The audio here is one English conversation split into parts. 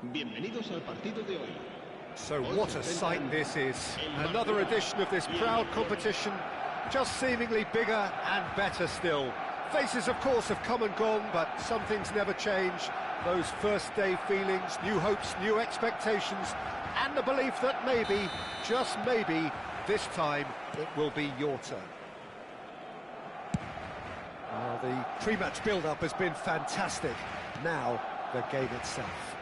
Bienvenidos al partido de hoy. So what a sight this is. Another edition of this proud competition, just seemingly bigger and better still. Faces, of course, have come and gone, but some things never change. Those first-day feelings, new hopes, new expectations, and the belief that maybe, just maybe, this time it will be your turn. Well, the pre-match build-up has been fantastic. Now, the game itself.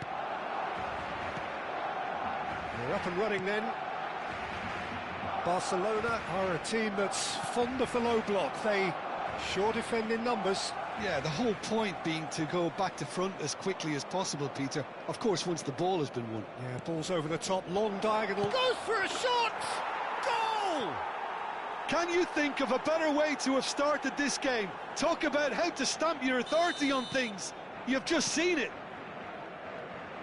They're up and running then. Barcelona are a team that's fond of the low block. They sure defend in numbers. Yeah, the whole point being to go back to front as quickly as possible, Peter. Of course, once the ball has been won. Yeah, ball's over the top, long diagonal. Goes for a shot! Goal! Can you think of a better way to have started this game? Talk about how to stamp your authority on things. You've just seen it.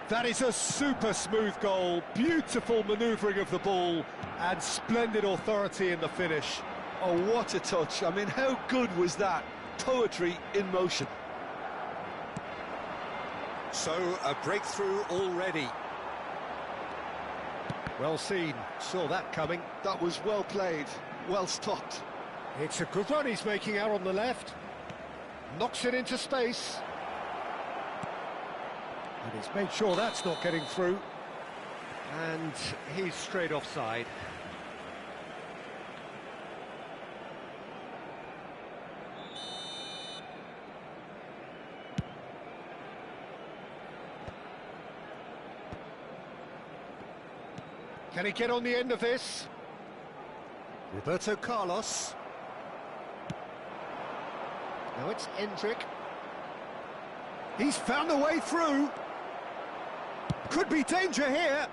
That is a super smooth goal, beautiful manoeuvring of the ball, and splendid authority in the finish. Oh, what a touch. I mean, how good was that? Poetry in motion. So, a breakthrough already. Well seen, saw that coming. That was well played, well stopped. It's a good run he's making out on the left. Knocks it into space. And he's made sure that's not getting through. And he's straight offside. Can he get on the end of this? Roberto Carlos. Now it's Endrick. He's found a way through. Could be danger here.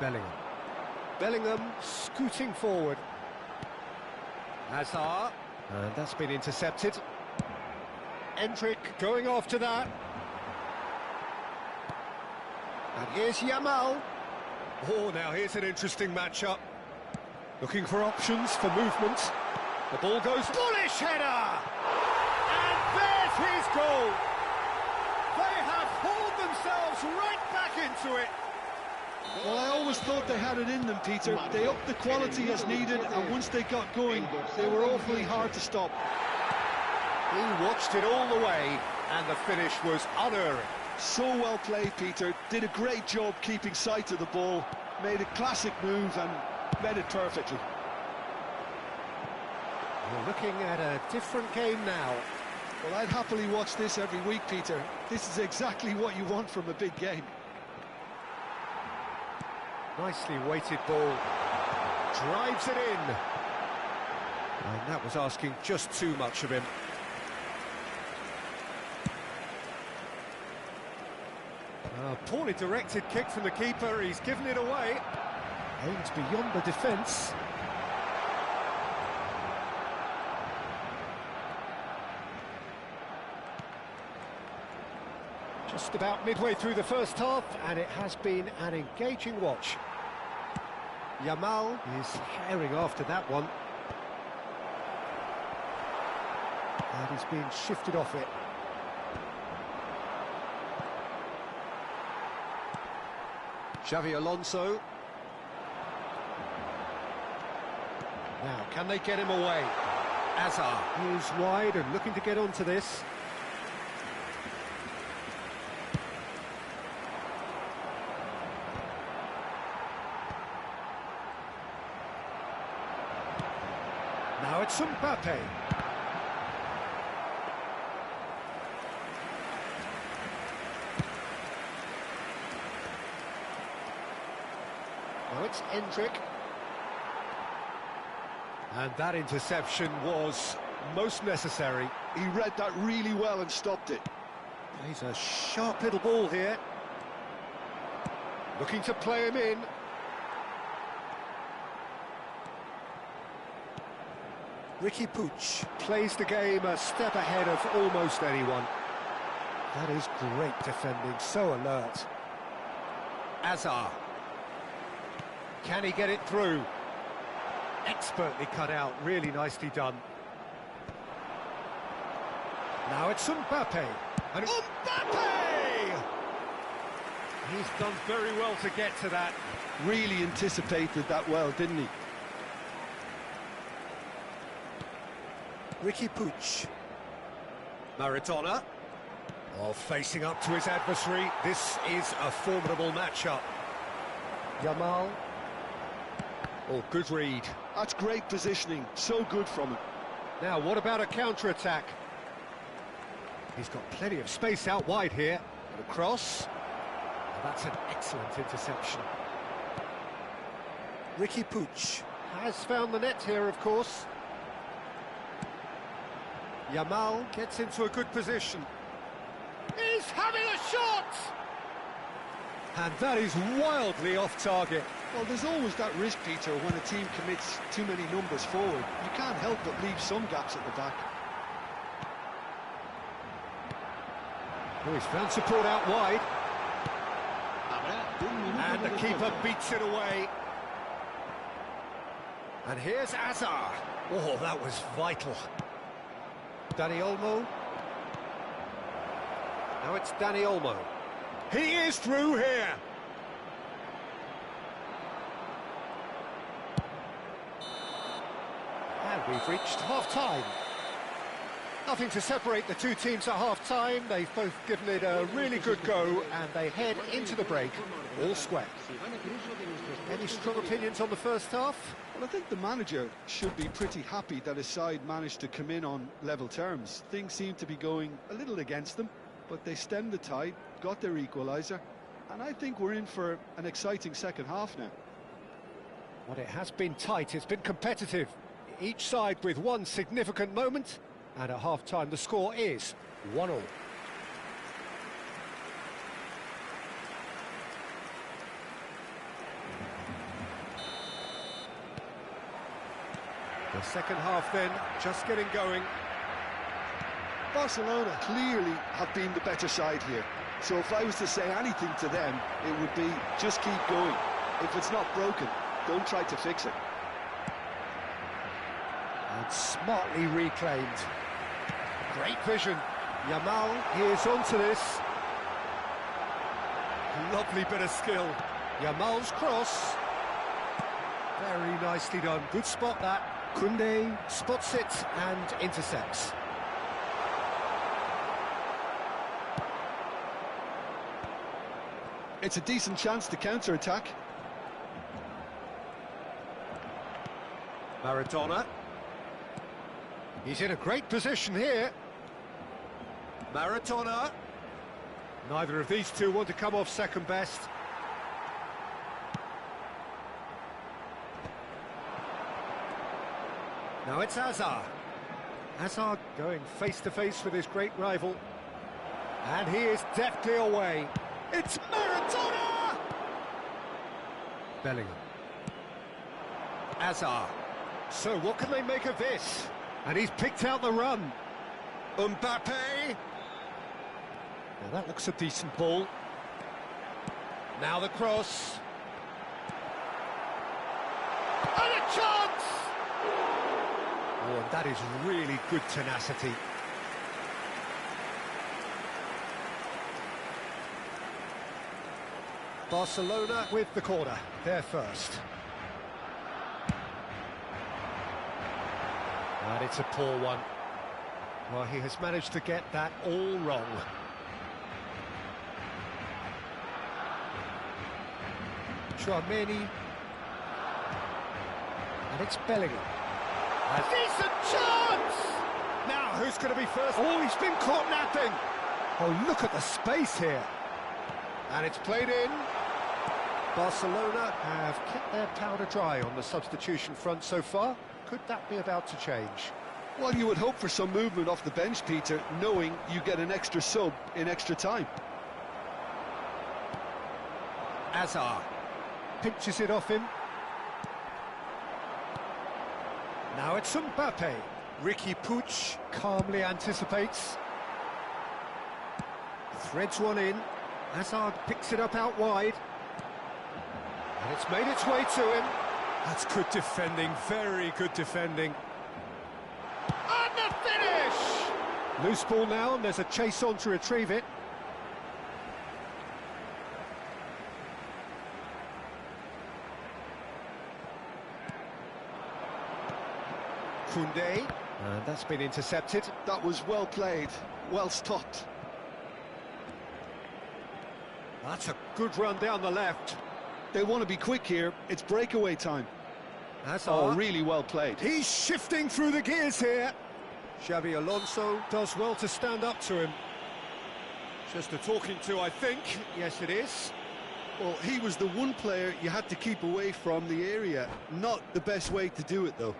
Bellingham. Bellingham scooting forward. Hazard. And that's been intercepted. Endrick going after that. And here's Yamal. Oh, now here's an interesting matchup. Looking for options for movement. The ball goes, bullish header! And there's his goal! They have hauled themselves right back into it. Well, I always thought they had it in them, Peter. They upped the quality as needed, and once they got going, they were awfully hard to stop. He watched it all the way, and the finish was unerring. So well played, Peter. Did a great job keeping sight of the ball. Made a classic move and made it perfectly. We're looking at a different game now. Well, I'd happily watch this every week, Peter. This is exactly what you want from a big game. Nicely weighted ball. Drives it in. And that was asking just too much of him. A poorly directed kick from the keeper, he's given it away. Aims beyond the defence. Just about midway through the first half, and it has been an engaging watch. Yamal is herring after that one. And he's being shifted off it. Xavi Alonso. Now, can they get him away? Hazard is wide and looking to get onto this. Now it's Mbappe. Now it's Endrick. And that interception was most necessary. He read that really well and stopped it. He's a sharp little ball here. Looking to play him in. Ricky Puig plays the game a step ahead of almost anyone. That is great defending, so alert. Hazard. Can he get it through? Expertly cut out, really nicely done. Now it's Mbappe. And Mbappe! He's done very well to get to that. Really anticipated that well, didn't he? Ricky Puig. Maradona. Oh, facing up to his adversary. This is a formidable matchup. Yamal. Oh, good read. That's great positioning. So good from him. Now, what about a counter-attack? He's got plenty of space out wide here. And a cross. Oh, that's an excellent interception. Ricky Puig has found the net here, of course. Yamal gets into a good position. He's having a shot! And that is wildly off target. Well, there's always that risk, Peter, when a team commits too many numbers forward. You can't help but leave some gaps at the back. Oh, he's found support out wide. And the keeper beats it away. And here's Azar. Oh, that was vital. Dani Olmo. Now it's Dani Olmo. He is through here. And we've reached half-time. Nothing to separate the two teams at half-time. They've both given it a really good go, and they head into the break all square. Any strong opinions on the first half? Well, I think the manager should be pretty happy that his side managed to come in on level terms. Things seem to be going a little against them, but they stemmed the tide, got their equaliser, and I think we're in for an exciting second half now. Well, it has been tight, it's been competitive. Each side with one significant moment, and at half-time the score is 1-1. The second half then, just getting going. Barcelona clearly have been the better side here. So if I was to say anything to them, it would be just keep going. If it's not broken, don't try to fix it. And smartly reclaimed. Great vision. Yamal, he is onto this. Lovely bit of skill. Yamal's cross. Very nicely done. Good spot that. Koundé spots it and intercepts. It's a decent chance to counter-attack. Maradona. He's in a great position here. Maradona. Neither of these two want to come off second best. Now it's Azar. Azar going face-to-face with his great rival. And he is deftly away. It's Maradona! Bellingham. Azar. So what can they make of this? And he's picked out the run. Mbappe. Now that looks a decent ball. Now the cross. And a chance! Oh, and that is really good tenacity. Barcelona with the corner, they're first. And it's a poor one. Well, he has managed to get that all wrong. Chouameni. And it's Bellingham. A decent chance! Now, who's going to be first? Oh, he's been caught napping. Oh, look at the space here. And it's played in. Barcelona have kept their powder dry on the substitution front so far. Could that be about to change? Well, you would hope for some movement off the bench, Peter, knowing you get an extra sub in extra time. Azar pinches it off him. Now it's Mbappe. Ricky Puig calmly anticipates. Threads one in. Hazard picks it up out wide. And it's made its way to him. That's good defending, very good defending. And the finish! Loose ball now, and there's a chase on to retrieve it. Koundé, and that's been intercepted. That was well played, well stopped. That's a good run down the left. They want to be quick here, it's breakaway time. That's really well played. He's shifting through the gears here. Xabi Alonso does well to stand up to him. Just a talking to, I think. Yes, it is. Well, he was the one player you had to keep away from the area. Not the best way to do it, though.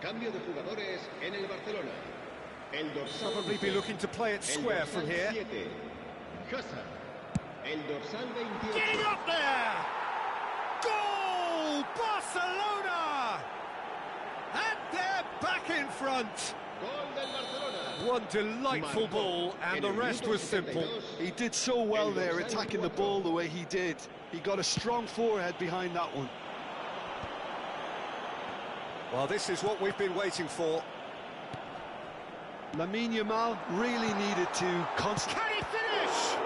Cambio de jugadores en el Barcelona. El dorsal Probably be looking to play it square from here. 7. Hazard. El dorsal 28. Getting up there! Goal! Barcelona! And they're back in front. Gol del Barcelona. One delightful ball, and the rest was simple. He did so well there, attacking the ball the way he did. He got a strong forehead behind that one. Well, this is what we've been waiting for. Lamine Yamal really needed to concentrate. Can he finish?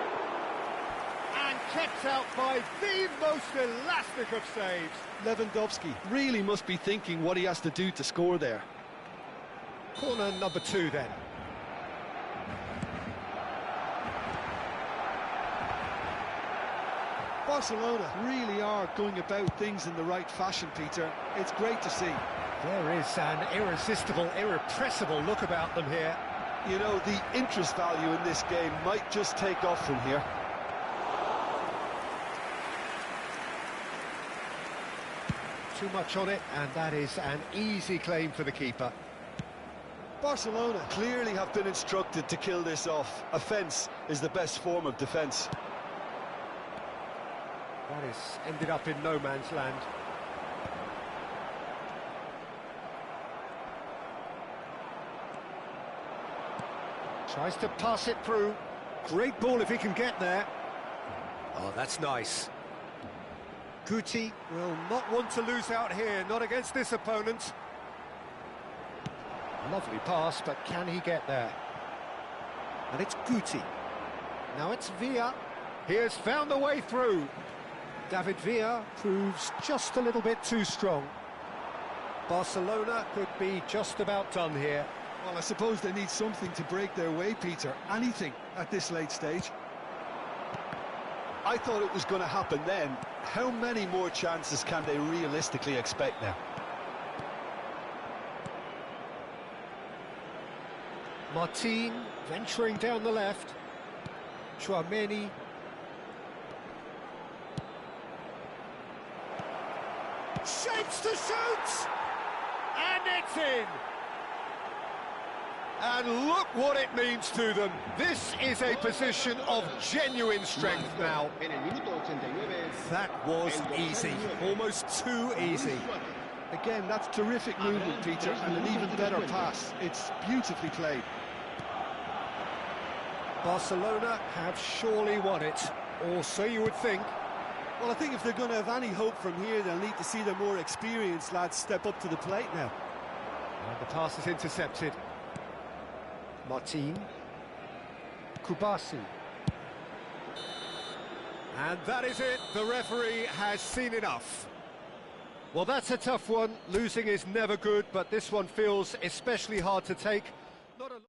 And kept out by the most elastic of saves. Lewandowski really must be thinking what he has to do to score there. Corner number 2 then. Barcelona really are going about things in the right fashion, Peter. It's great to see. There is an irresistible, irrepressible look about them here. You know, the interest value in this game might just take off from here. Too much on it, and that is an easy claim for the keeper. Barcelona clearly have been instructed to kill this off. Offence is the best form of defence. That is ended up in no man's land. Tries to pass it through. Great ball if he can get there. Oh, that's nice. Guti will not want to lose out here, not against this opponent. Lovely pass, but can he get there? And it's Guti. Now it's Villa. He has found the way through. David Villa proves just a little bit too strong. Barcelona could be just about done here. Well, I suppose they need something to break their way, Peter. Anything at this late stage. I thought it was going to happen then. How many more chances can they realistically expect now? Martin venturing down the left. Chouameni. Shapes to shoot! And it's in! And look what it means to them. This is a position of genuine strength now. En el minuto 89. That was easy, almost too easy. Again, that's terrific movement, Peter, and an even better pass. It's beautifully played. Barcelona have surely won it, or so you would think. Well, I think if they're going to have any hope from here, they'll need to see their more experienced lads step up to the plate now. And the pass is intercepted. Martin. Kubasi. And that is it. The referee has seen enough. Well, that's a tough one. Losing is never good, but this one feels especially hard to take. Not a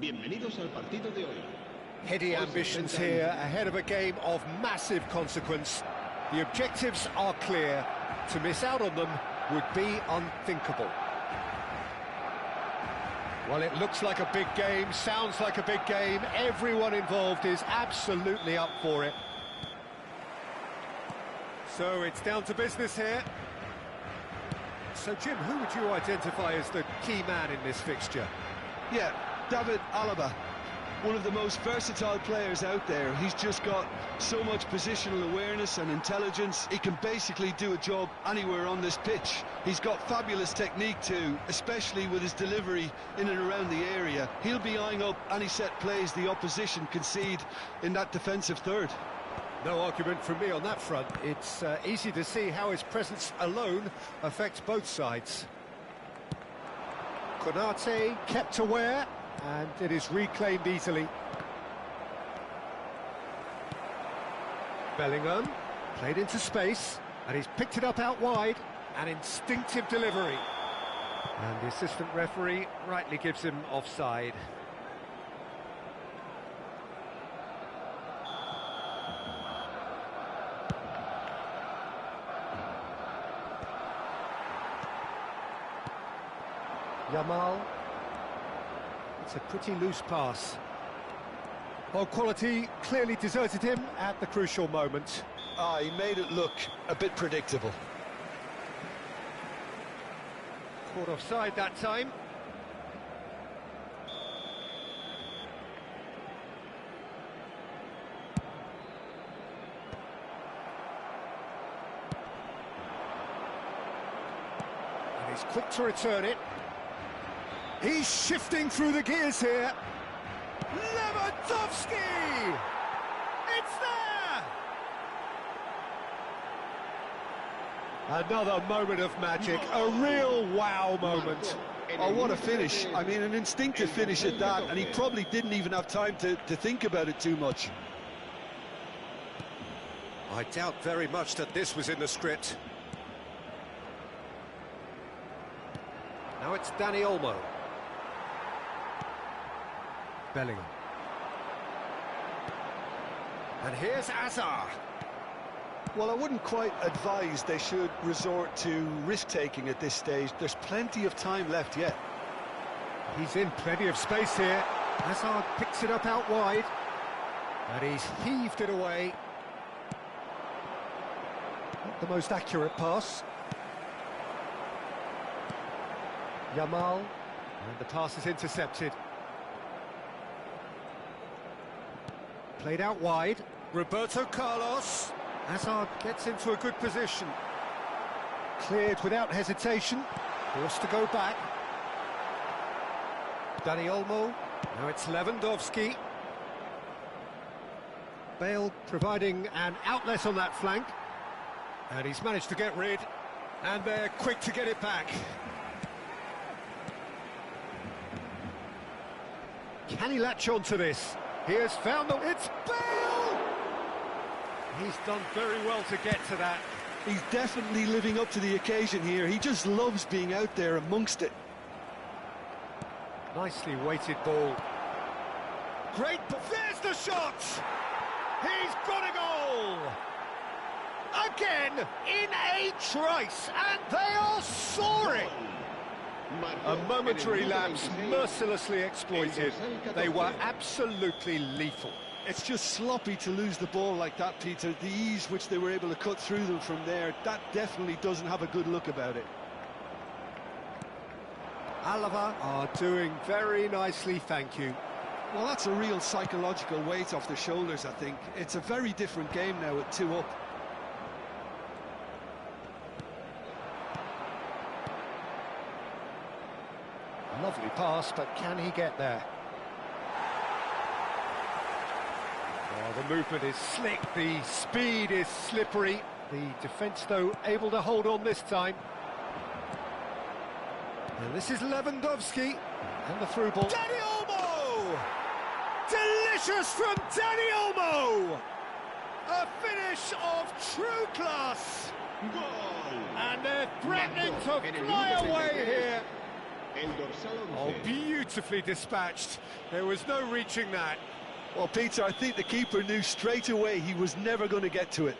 Bienvenidos al partido de hoy. Heady ambitions here, ahead of a game of massive consequence. The objectives are clear. To miss out on them would be unthinkable. Well, it looks like a big game, sounds like a big game. Everyone involved is absolutely up for it. So it's down to business here. So, Jim, who would you identify as the key man in this fixture? Yeah, David Alaba, one of the most versatile players out there. He's just got so much positional awareness and intelligence. He can basically do a job anywhere on this pitch. He's got fabulous technique too, especially with his delivery in and around the area. He'll be eyeing up any set plays the opposition concede in that defensive third. No argument from me on that front. It's easy to see how his presence alone affects both sides. Konate kept aware, and it is reclaimed easily. Bellingham played into space, and he's picked it up out wide. An instinctive delivery. And the assistant referee rightly gives him offside. Yamal. It's a pretty loose pass. Well, quality clearly deserted him at the crucial moment. He made it look a bit predictable. Caught offside that time. And he's quick to return it. He's shifting through the gears here. Lewandowski! It's there! Another moment of magic, a real wow moment. Oh, what a finish. I mean, an instinctive finish at that, and he probably didn't even have time to think about it too much. I doubt very much that this was in the script. Now it's Dani Olmo. Bellingham. And here's Azar. Well, I wouldn't quite advise they should resort to risk-taking at this stage. There's plenty of time left yet. He's in plenty of space here. Hazard picks it up out wide. And he's heaved it away. Not the most accurate pass. Yamal. And the pass is intercepted. Played out wide. Roberto Carlos. Hazard gets into a good position. Cleared without hesitation. Forced to go back. Dani Olmo. Now it's Lewandowski. Bale providing an outlet on that flank. And he's managed to get rid. And they're quick to get it back. Can he latch on to this? He has found the... It's Bale! He's done very well to get to that. He's definitely living up to the occasion here. He just loves being out there amongst it. Nicely weighted ball. Great... There's the shot! He's got a goal! Again, in a trice, and they are soaring! A momentary lapse mercilessly exploited. They were absolutely lethal. It's just sloppy to lose the ball like that, Peter. The ease which they were able to cut through them from there, that definitely doesn't have a good look about it. Alaba are doing very nicely, thank you. Well, that's a real psychological weight off their shoulders, I think. It's a very different game now at 2 up. Lovely pass, but can he get there? Oh, the movement is slick, the speed is slippery. The defence, though, able to hold on this time. And this is Lewandowski. And the through ball. Dani Olmo! Delicious from Dani Olmo! A finish of true class! Goal! And they're threatening to fly away here. Oh, beautifully dispatched. There was no reaching that. Well, Peter, I think the keeper knew straight away he was never going to get to it.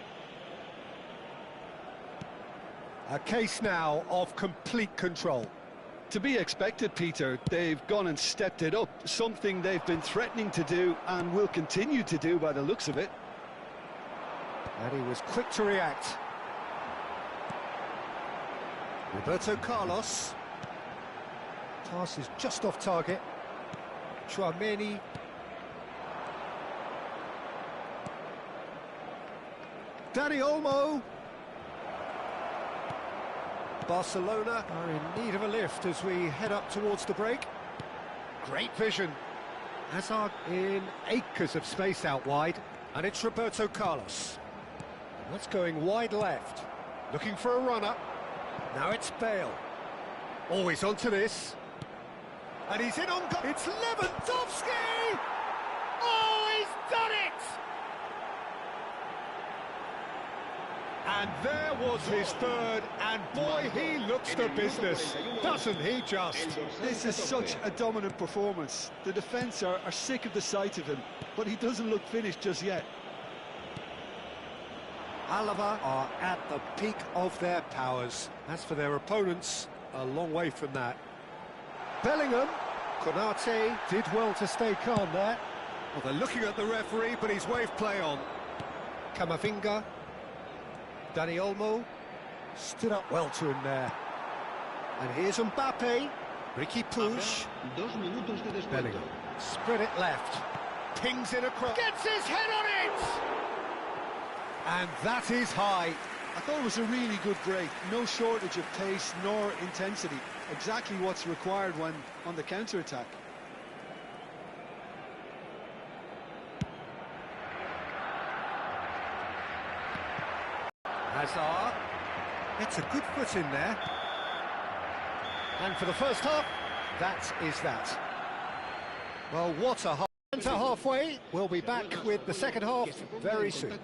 A case now of complete control. To be expected, Peter. They've gone and stepped it up, something they've been threatening to do and will continue to do by the looks of it. And he was quick to react. Roberto Carlos. Pass is just off target. Chouameni. Dani Olmo. Barcelona are in need of a lift as we head up towards the break. Great vision. Hazard in acres of space out wide. And it's Roberto Carlos. That's going wide left. Looking for a runner. Now it's Bale. Always onto this. And he's in on goal. It's Lewandowski! Oh, he's done it! And there was his third, and boy, he looks the business, doesn't he just? This is such a dominant performance. The defence are sick of the sight of him, but he doesn't look finished just yet. Alaba are at the peak of their powers. As for their opponents, a long way from that. Bellingham, Konate did well to stay calm there. Well, they're looking at the referee, but he's waved play on. Camavinga, Dani Olmo, stood up well to him there. And here's Mbappe, Ricky Puig, Bellingham, spread it left, pings in across, gets his head on it! And that is high. I thought it was a really good break. No shortage of pace nor intensity. Exactly what's required when on the counter-attack. Hazard gets a good foot in there. And for the first half, that is that. Well, what a half. Halfway, we'll be back with the second half very soon.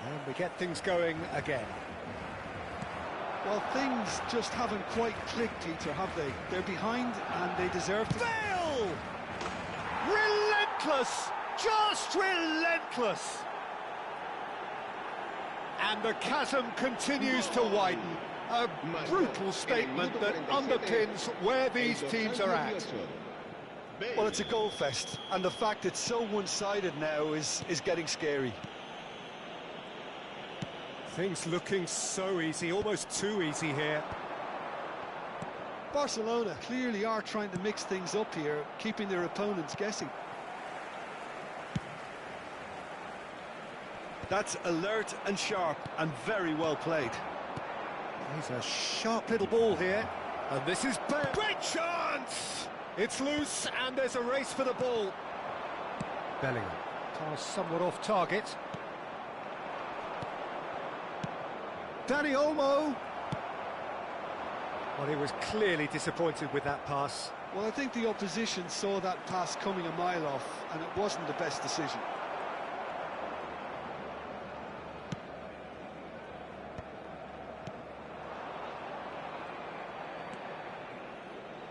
And we get things going again. Well, things just haven't quite clicked, Peter, have they? They're behind and they deserve to... Bale! Relentless! Just relentless! And the chasm continues to widen. A brutal statement that underpins where these teams are at. Well, it's a goal fest, and the fact it's so one-sided now is getting scary. Things looking so easy, almost too easy here. Barcelona clearly are trying to mix things up here, keeping their opponents guessing. That's alert and sharp and very well played. He's a sharp little ball here. And this is Bale. Great chance! It's loose and there's a race for the ball. Bellingham. Pass somewhat off target. Dani Olmo. Well, he was clearly disappointed with that pass. Well, I think the opposition saw that pass coming a mile off, and it wasn't the best decision.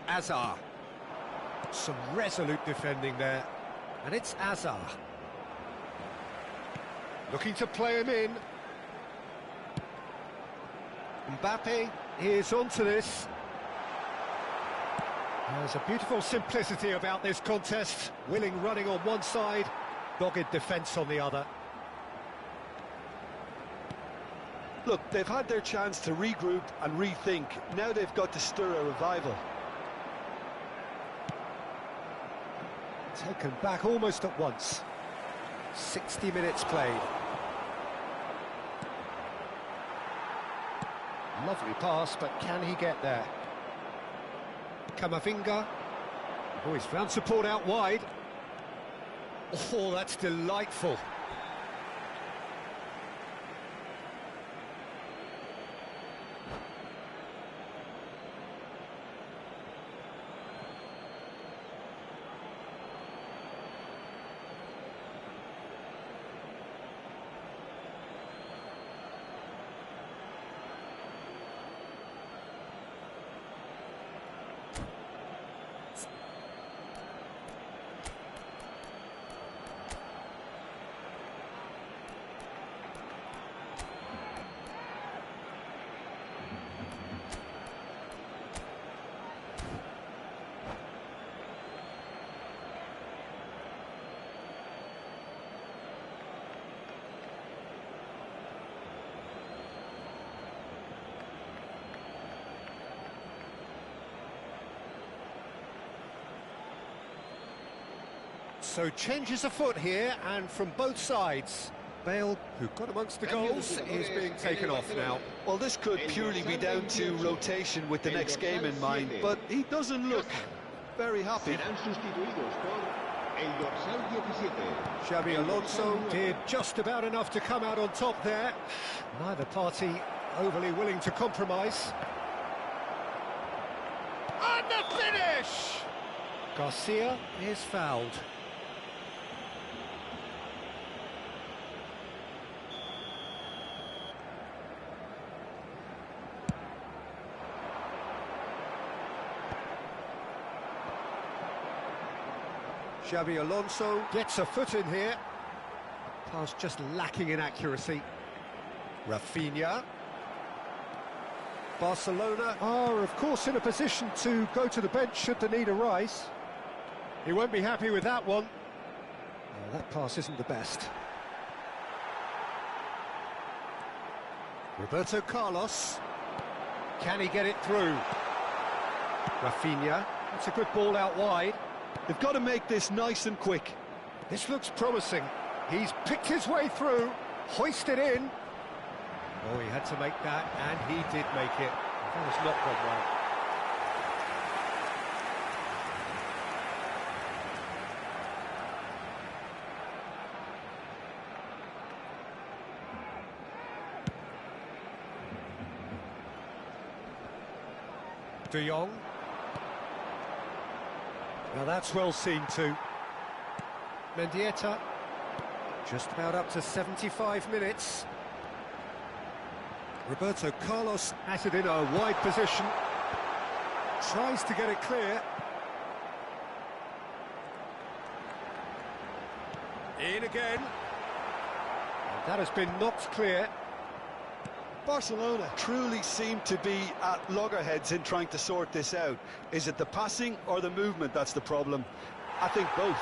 Hazard. Some resolute defending there. And it's Hazard. Looking to play him in. Mbappe is onto this. There's a beautiful simplicity about this contest. Willing running on one side, dogged defence on the other. Look, they've had their chance to regroup and rethink. Now they've got to stir a revival. Taken back almost at once. 60 minutes played. Lovely pass, but can he get there? Camavinga. Oh, he's found support out wide. Oh, that's delightful. So changes afoot here, and from both sides. Bale, who got amongst the goals, is being taken off now. Well, this could purely be down to rotation with the next game in mind, but he doesn't look very happy. Xabi Alonso did just about enough to come out on top there. Neither party overly willing to compromise. And the finish! Garcia is fouled. Xabi Alonso gets a foot in here. Pass just lacking in accuracy. Rafinha. Barcelona are, of course, in a position to go to the bench should the need arise. He won't be happy with that one. No, that pass isn't the best. Roberto Carlos. Can he get it through? Rafinha. That's a good ball out wide. They've got to make this nice and quick. This looks promising. He's picked his way through, hoisted in. Oh, he had to make that, and he did make it. That has not gone well. De Jong. Now that's well seen too. Mendieta, just about up to 75 minutes. Roberto Carlos has it in a wide position. Tries to get it clear. In again. And that has been knocked clear. Barcelona truly seem to be at loggerheads in trying to sort this out. Is it the passing or the movement that's the problem? I think both.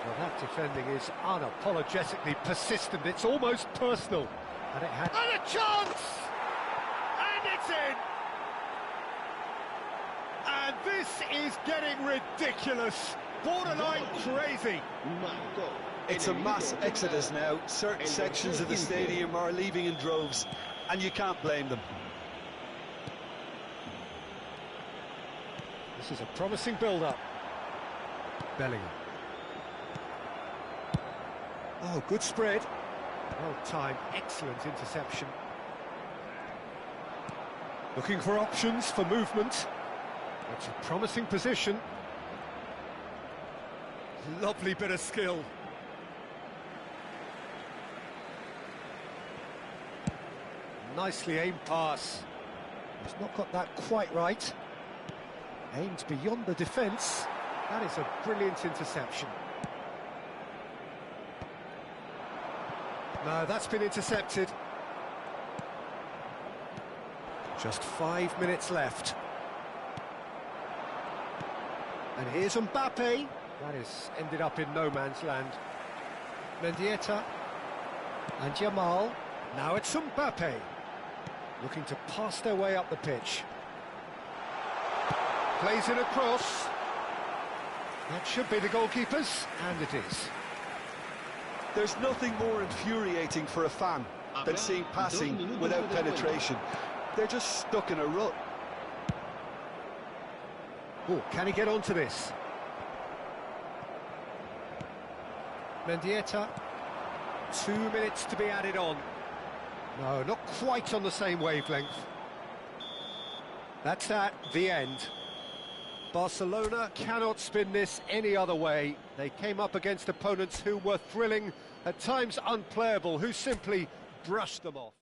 Well, that defending is unapologetically persistent. It's almost personal. And it had... And a chance! And it's in! And this is getting ridiculous. Borderline crazy. It's a mass exodus now. Certain sections of the stadium are leaving in droves, and you can't blame them. This is a promising build-up. Bellingham. Oh, good spread. Well timed, excellent interception. Looking for options for movement. It's a promising position. Lovely bit of skill. Nicely aimed pass. He's not got that quite right. Aimed beyond the defence. That is a brilliant interception. No, that's been intercepted. Just 5 minutes left. And here's Mbappe. That has ended up in no man's land. Mendieta. And Jamal. Now it's Mbappe. Looking to pass their way up the pitch. Plays it across. That should be the goalkeepers, and it is. There's nothing more infuriating for a fan than seeing passing without penetration. They're just stuck in a rut. Oh, can he get onto this? Mendieta. 2 minutes to be added on. No, not quite on the same wavelength. That's the end. Barcelona cannot spin this any other way. They came up against opponents who were thrilling, at times unplayable, who simply brushed them off.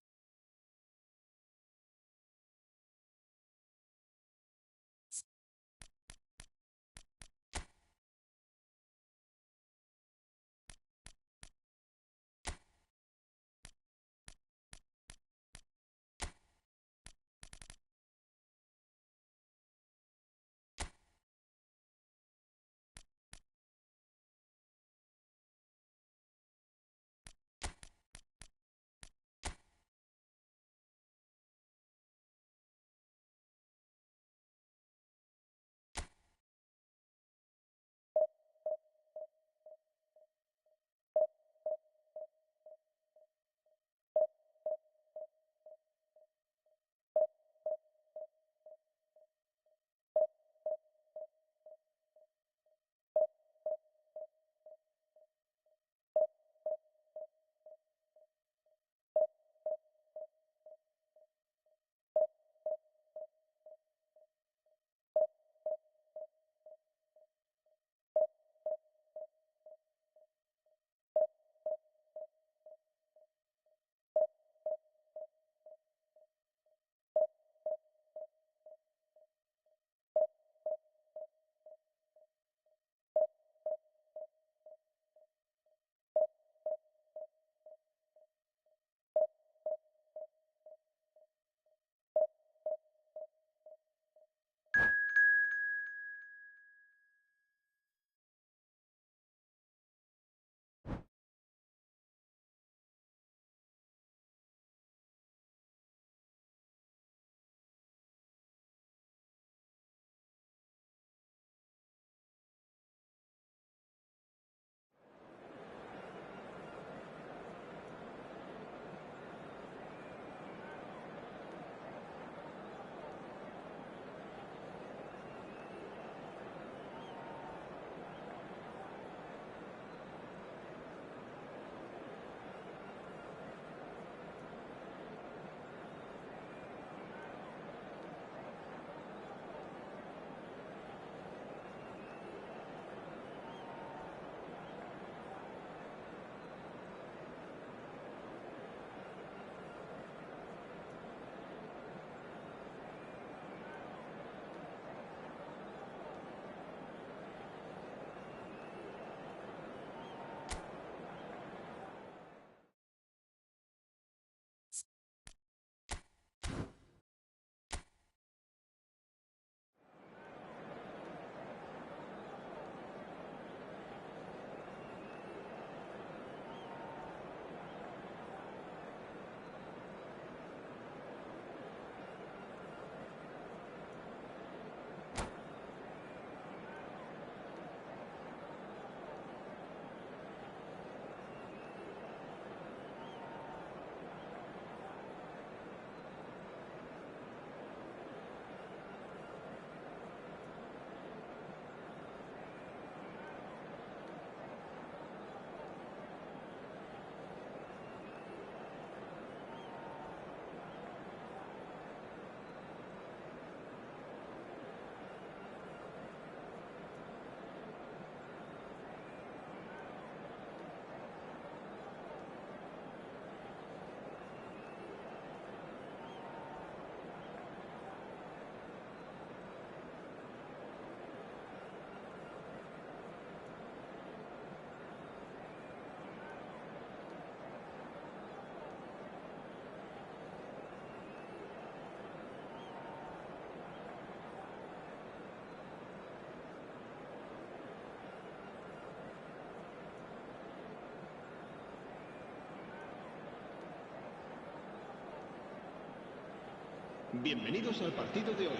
Bienvenidos al partido de hoy.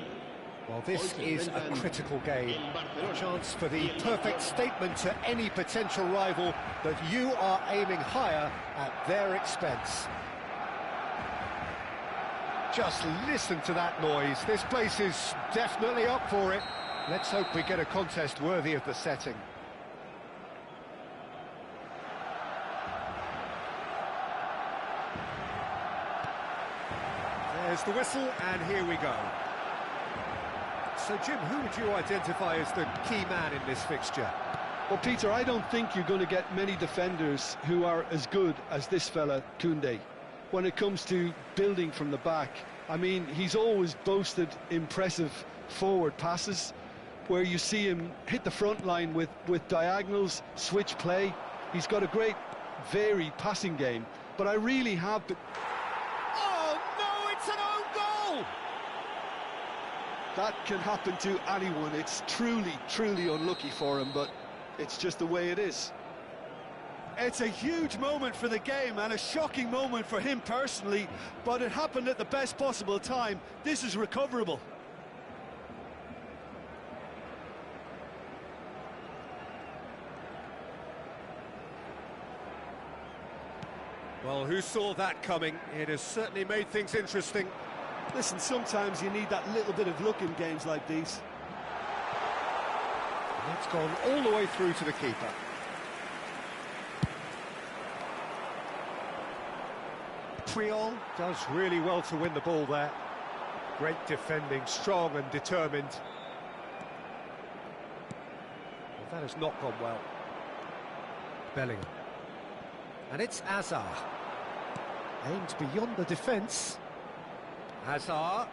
Well, this is a critical game, a chance for the perfect statement to any potential rival that you are aiming higher at their expense. Just listen to that noise. This place is definitely up for it. Let's hope we get a contest worthy of the setting. There's the whistle, and here we go. So, Jim, who would you identify as the key man in this fixture? Well, Peter, I don't think you're going to get many defenders who are as good as this fella, Koundé. When it comes to building from the back, I mean, he's always boasted impressive forward passes, where you see him hit the front line with diagonals, switch play. He's got a great, varied passing game, but I really have... Oh, no, it's an own goal! That can happen to anyone. It's truly, truly unlucky for him, but it's just the way it is. It's a huge moment for the game and a shocking moment for him personally, but it happened at the best possible time. This is recoverable. Well, who saw that coming? It has certainly made things interesting. Listen, sometimes you need that little bit of luck in games like these. That's gone all the way through to the keeper. Puyol does really well to win the ball there. Great defending, strong and determined. Well, that has not gone well. Bellingham. And it's Hazard. Aimed beyond the defence. Hazard.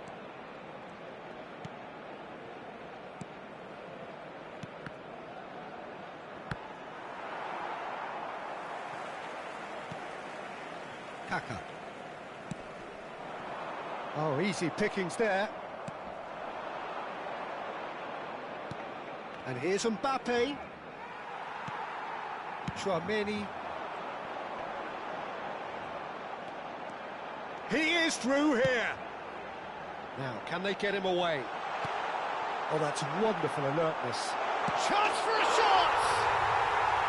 Kaka. Oh, easy pickings there. And here's Mbappe. Chouameni. He is through here. Now, can they get him away? Oh, that's wonderful alertness. Chance for a shot!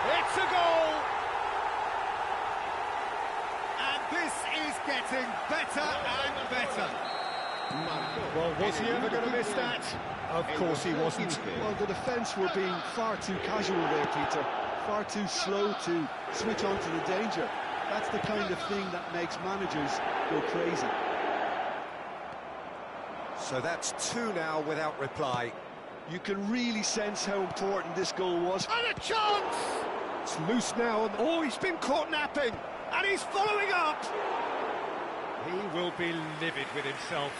It's a goal! And this is getting better and better. Well, was he ever going to miss that? Of course he wasn't. Well, the defence were being far too casual there, Peter. Far too slow to switch on to the danger. That's the kind of thing that makes managers go crazy. So that's two now without reply. You can really sense how important this goal was. And a chance! It's loose now. Oh, he's been caught napping. And he's following up. He will be livid with himself.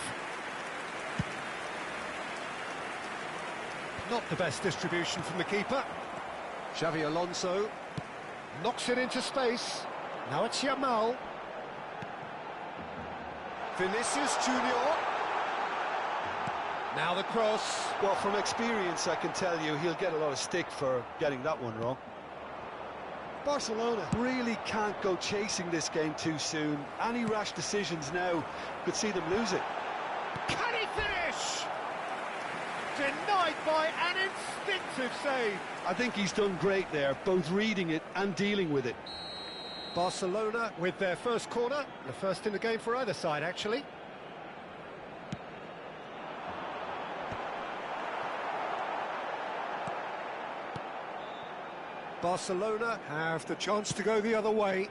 Not the best distribution from the keeper. Xavi Alonso knocks it into space. Now it's Yamal. Vinicius Junior. Now the cross. Well, from experience, I can tell you he'll get a lot of stick for getting that one wrong. Barcelona really can't go chasing this game too soon. Any rash decisions now could see them lose it. Can he finish? Denied by an instinctive save. I think he's done great there, both reading it and dealing with it. Barcelona with their first corner, the first in the game for either side, actually. Barcelona have the chance to go the other way.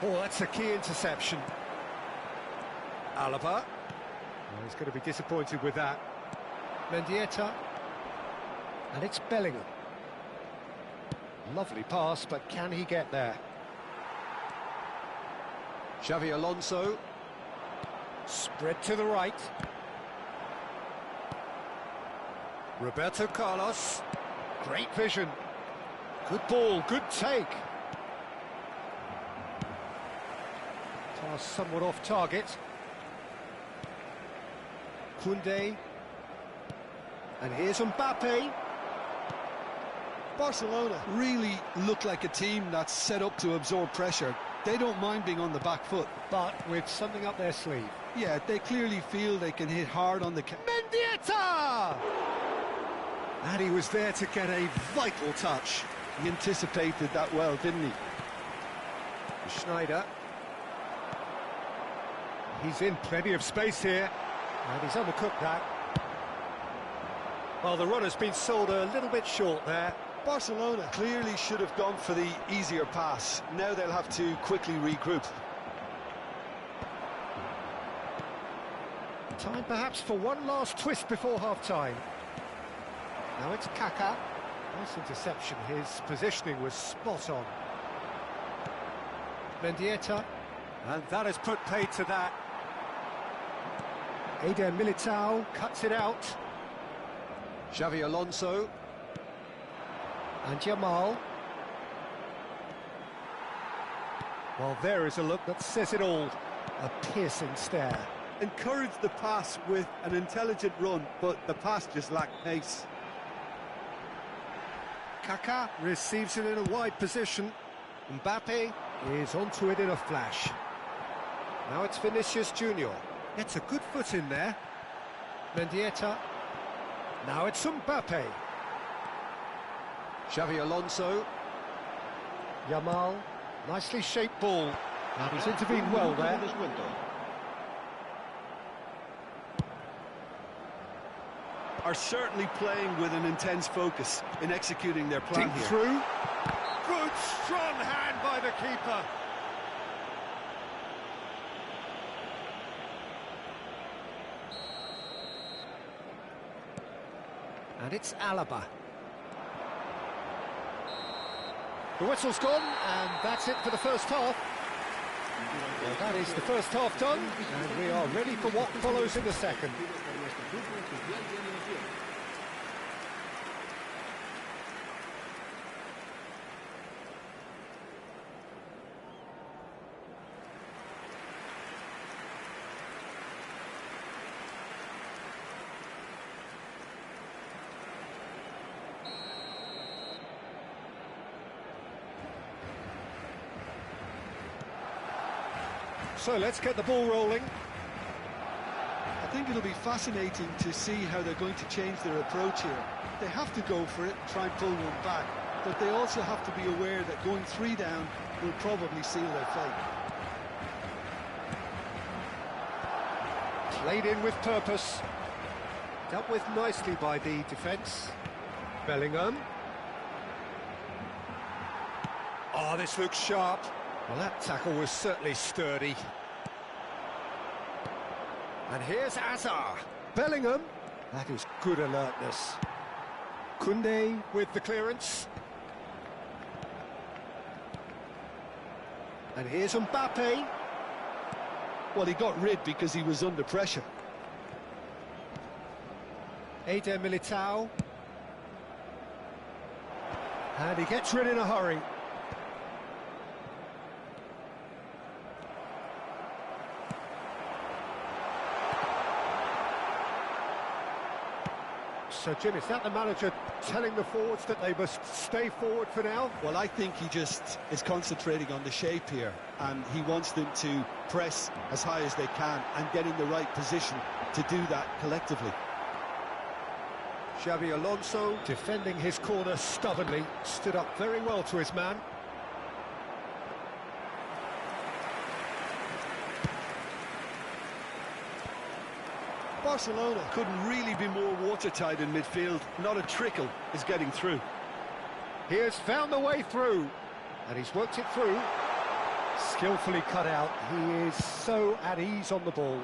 Oh, that's a key interception. Alaba. Well, he's going to be disappointed with that. Mendieta. And it's Bellingham. Lovely pass, but can he get there? Xavi Alonso. Spread to the right. Roberto Carlos. Great vision. Good ball, good take. Pass somewhat off target. Koundé. And here's Mbappe. Barcelona really look like a team that's set up to absorb pressure. They don't mind being on the back foot. but with something up their sleeve. Yeah, they clearly feel they can hit hard on the... Mendieta! And he was there to get a vital touch. He anticipated that well, didn't he? Schneider. He's in plenty of space here, and he's undercooked that. Well, the runner's been sold a little bit short there. Barcelona clearly should have gone for the easier pass. Now they'll have to quickly regroup. Time perhaps for one last twist before half-time. Now it's Kaká. Nice interception, his positioning was spot on. Mendieta, and that has put paid to that. Eder Militao cuts it out. Xavi Alonso. And Jamal. Well, there is a look that says it all. A piercing stare. Encouraged the pass with an intelligent run, but the pass just lacked pace. Kaká receives it in a wide position. Mbappe is onto it in a flash. Now it's Vinicius Junior. Gets a good foot in there. Mendieta. Now it's Mbappe. Xavi Alonso. Jamal. Nicely shaped ball. And he's intervened well there. Are certainly playing with an intense focus in executing their plan here. Through. Good strong hand by the keeper. And it's Alaba. The whistle's gone, and that's it for the first half. Well, that is the first half done, and we are ready for what follows in the second. So let's get the ball rolling. I think it'll be fascinating to see how they're going to change their approach here. They have to go for it, try and pull one back, but they also have to be aware that going 3 down will probably seal their fate. Played in with purpose. Dealt with nicely by the defence. Bellingham. Oh, this looks sharp. Well, that tackle was certainly sturdy. And here's Azar. Bellingham. That is good alertness. Koundé with the clearance. And here's Mbappe. Well, he got rid because he was under pressure. Eder Militao. And he gets rid in a hurry. So, Jim, is that the manager telling the forwards that they must stay forward for now? Well, I think he just is concentrating on the shape here, and he wants them to press as high as they can and get in the right position to do that collectively. Xavi Alonso, defending his corner stubbornly, stood up very well to his man. Barcelona couldn't really be more watertight in midfield. Not a trickle is getting through. He has found the way through, and he's worked it through. Skillfully cut out. He is so at ease on the ball.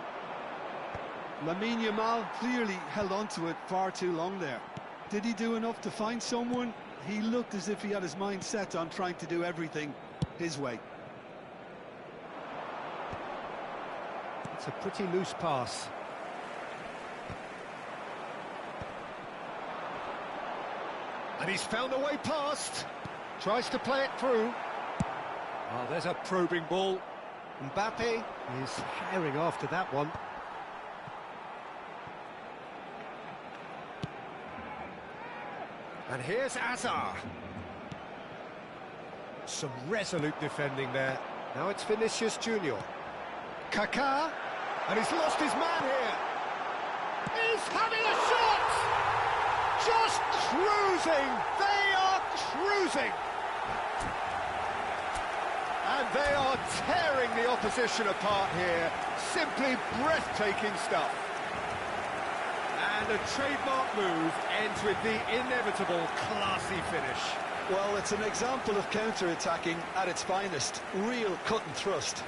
Lamine Yamal clearly held on to it far too long there. Did he do enough to find someone? He looked as if he had his mind set on trying to do everything his way. It's a pretty loose pass. And he's found a way past. Tries to play it through. Oh, there's a probing ball. Mbappe is herring after that one. And here's Azar. Some resolute defending there. Now it's Vinicius Junior. Kaká, and he's lost his man here. He's having a shot! Just cruising! They are cruising! And they are tearing the opposition apart here. Simply breathtaking stuff. And a trademark move ends with the inevitable classy finish. Well, it's an example of counter-attacking at its finest. Real cut and thrust.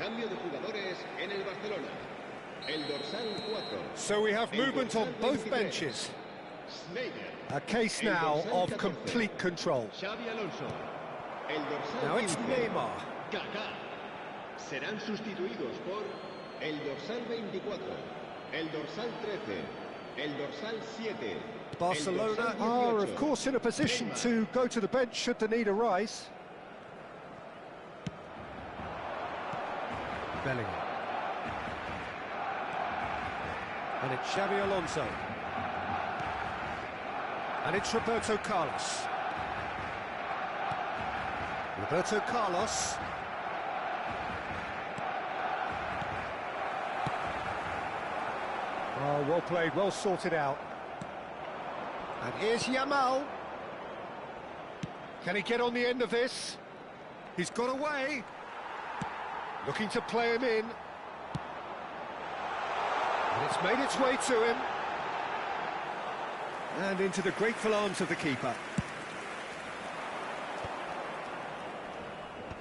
Cambio de jugadores en el Barcelona. El dorsal 4. So we have movement on both benches. A case now of complete control. Xavi Alonso. El dorsal Now it's 15. Neymar. Kaká. Serán sustituidos por el dorsal 24, el dorsal 13, el dorsal 7. Barcelona are, of course, in a position to go to the bench should the need arise. Bellingham. And it's Xavi Alonso. And it's Roberto Carlos. Roberto Carlos. Oh, well played, well sorted out. And here's Yamal. Can he get on the end of this? He's got away. Looking to play him in. And it's made its way to him. And into the grateful arms of the keeper.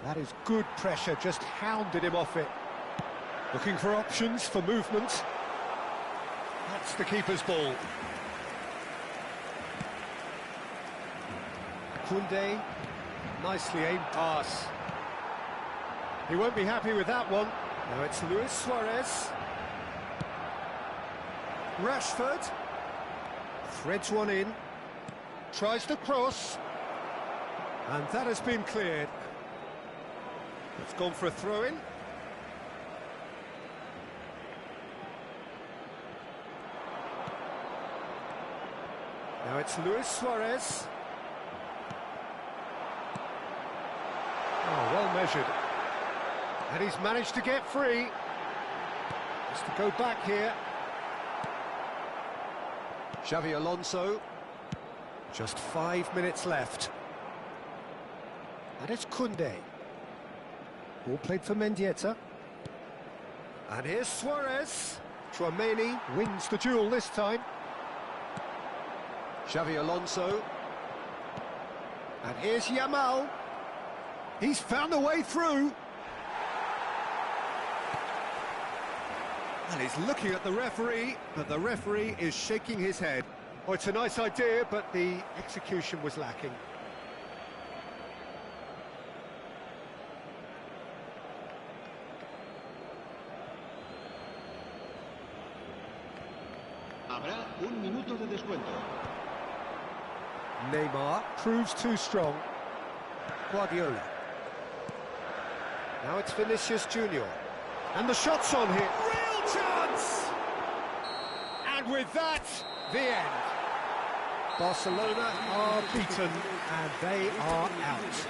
That is good pressure, just hounded him off it. Looking for options for movement. That's the keeper's ball. Koundé, nicely aimed pass. He won't be happy with that one. Now it's Luis Suarez. Rashford. Threads one in. Tries to cross. And that has been cleared. It's gone for a throw-in. Now it's Luis Suarez. Oh, well measured. And he's managed to get free. Just to go back here. Xavi Alonso. Just 5 minutes left. And it's Koundé. Ball played for Mendieta. And here's Suarez. Tchouaméni wins the duel this time. Xavi Alonso. And here's Yamal. He's found a way through. And he's looking at the referee, but the referee is shaking his head. Oh, it's a nice idea, but the execution was lacking. Habrá un minuto de descuento. Neymar proves too strong. Guardiola. Now it's Vinicius Junior. And the shot's on here. Real chance! And with that, the end. Barcelona are beaten and they are out.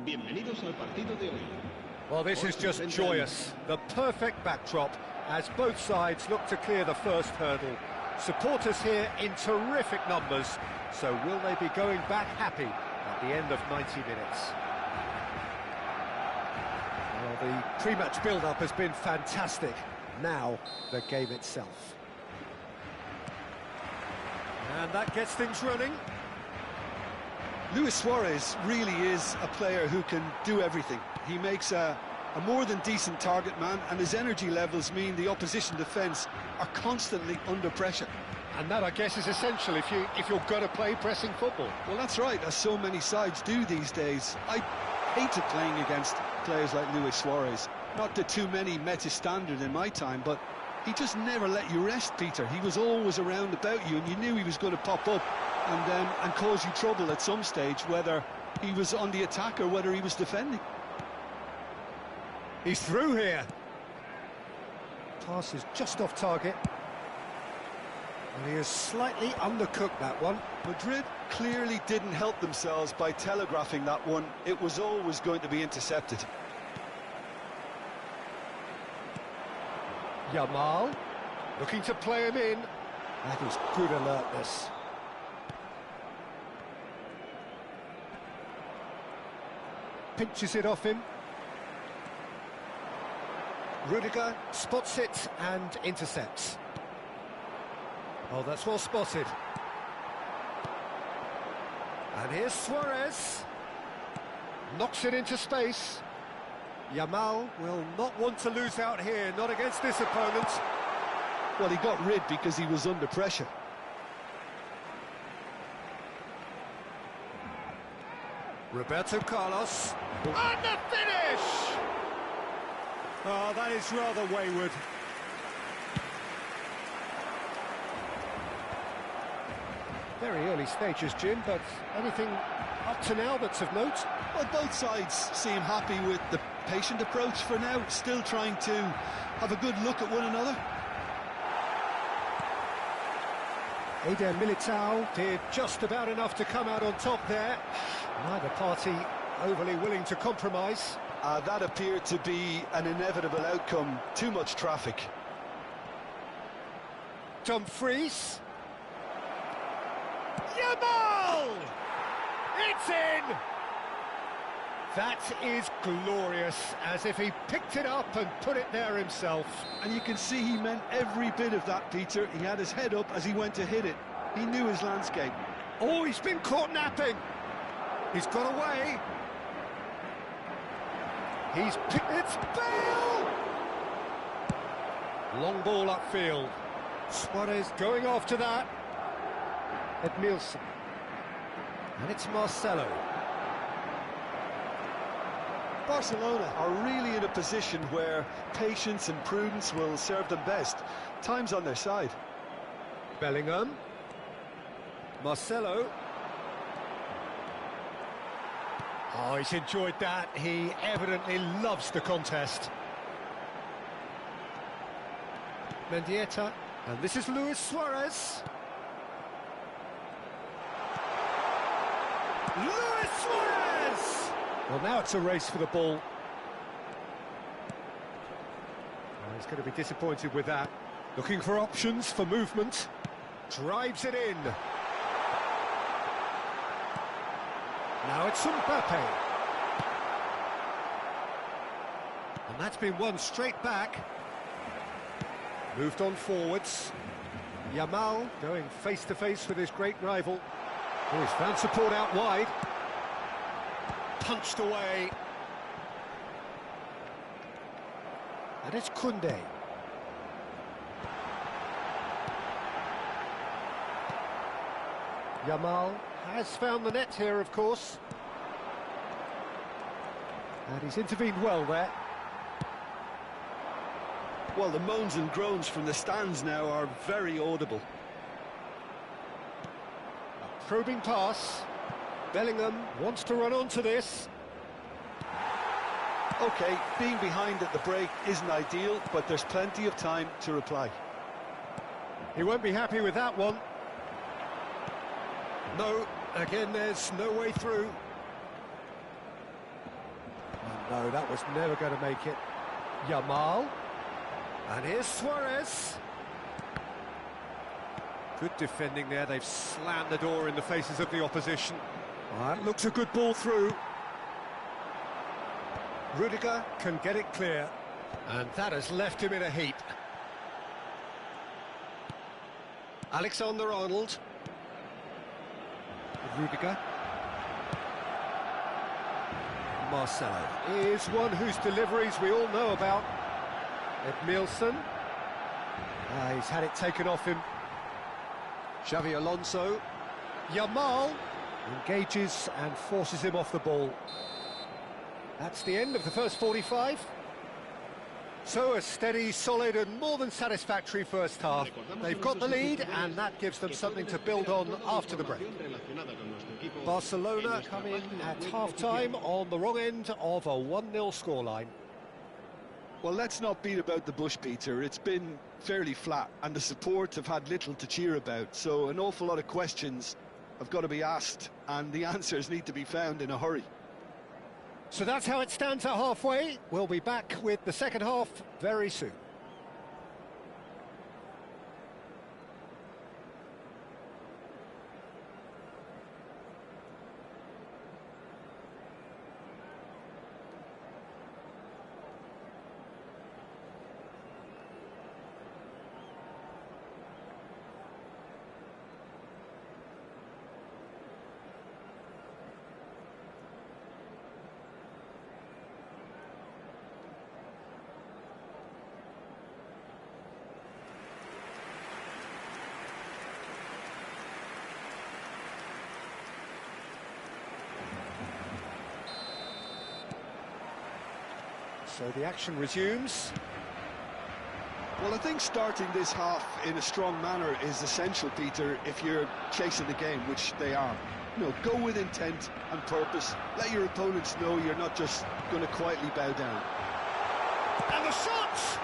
Bienvenidos al partido de hoy. Well, this is just joyous. The perfect backdrop as both sides look to clear the first hurdle. Supporters here in terrific numbers, so will they be going back happy at the end of 90 minutes? Well, the pre-match build-up has been fantastic. Now, the game itself. And that gets things running. Luis Suarez really is a player who can do everything. He makes a more than decent target man, and his energy levels mean the opposition defence are constantly under pressure. And that, I guess, is essential if you're going to play pressing football. Well, that's right, as so many sides do these days. I hated playing against players like Luis Suarez. Not that too many met his standard in my time, but he just never let you rest, Peter. He was always around about you, and you knew he was going to pop up and cause you trouble at some stage, whether he was on the attack or whether he was defending. He's through here. Pass is just off target. And he has slightly undercooked that one. Madrid clearly didn't help themselves by telegraphing that one. It was always going to be intercepted. Yamal, looking to play him in. That is good alertness. Pinches it off him. Rudiger spots it and intercepts. Oh, that's well spotted. And here's Suarez. Knocks it into space. Yamal will not want to lose out here, not against this opponent. Well, he got rid because he was under pressure. Roberto Carlos. And the finish! Oh, that is rather wayward. Very early stages, Jim, but anything up to now that's of note? Well, both sides seem happy with the patient approach for now, still trying to have a good look at one another. Eder Militao did just about enough to come out on top there. Neither party overly willing to compromise. That appeared to be an inevitable outcome. Too much traffic. Dumfries. Yamal! It's in! That is glorious, as if he picked it up and put it there himself. And you can see he meant every bit of that, Peter. He had his head up as he went to hit it. He knew his landscape. Oh, he's been caught napping. He's got away. He's picked... It's Bale! Long ball upfield. Suarez going after that. Edmilson. And it's Marcelo. Barcelona are really in a position where patience and prudence will serve them best. Time's on their side. Bellingham. Marcelo. Oh, he's enjoyed that. He evidently loves the contest. Mendieta. And this is Luis Suarez. Luis Suarez! Well, now it's a race for the ball. Oh, he's going to be disappointed with that. Looking for options for movement. Drives it in. Now it's Mbappe. And that's been won straight back. Moved on forwards. Yamal going face-to-face with his great rival. Oh, he's found support out wide. Punched away. And it's Koundé. Yamal has found the net here, of course. And he's intervened well there. Well, the moans and groans from the stands now are very audible. A probing pass. Bellingham wants to run onto this. OK, being behind at the break isn't ideal, but there's plenty of time to reply. He won't be happy with that one. No, again, there's no way through. No, that was never going to make it. Yamal. And here's Suarez. Good defending there. They've slammed the door in the faces of the opposition. That looks a good ball through. Rudiger can get it clear. And that has left him in a heap. Alexander-Arnold. Rudiger. Marcelo is one whose deliveries we all know about. Edmilson. He's had it taken off him. Xavi Alonso. Yamal engages and forces him off the ball. That's the end of the first 45. So a steady, solid and more than satisfactory first half. They've got the lead and that gives them something to build on after the break. Barcelona come in at half-time on the wrong end of a 1-0 scoreline. Well, let's not beat about the bush, Peter. It's been fairly flat and the support have had little to cheer about. So an awful lot of questions have got to be asked and the answers need to be found in a hurry. So that's how it stands at halfway. We'll be back with the second half very soon. So the action resumes. Well, I think starting this half in a strong manner is essential, Peter, if you're chasing the game, which they are. You know, go with intent and purpose. Let your opponents know you're not just going to quietly bow down. And the shots!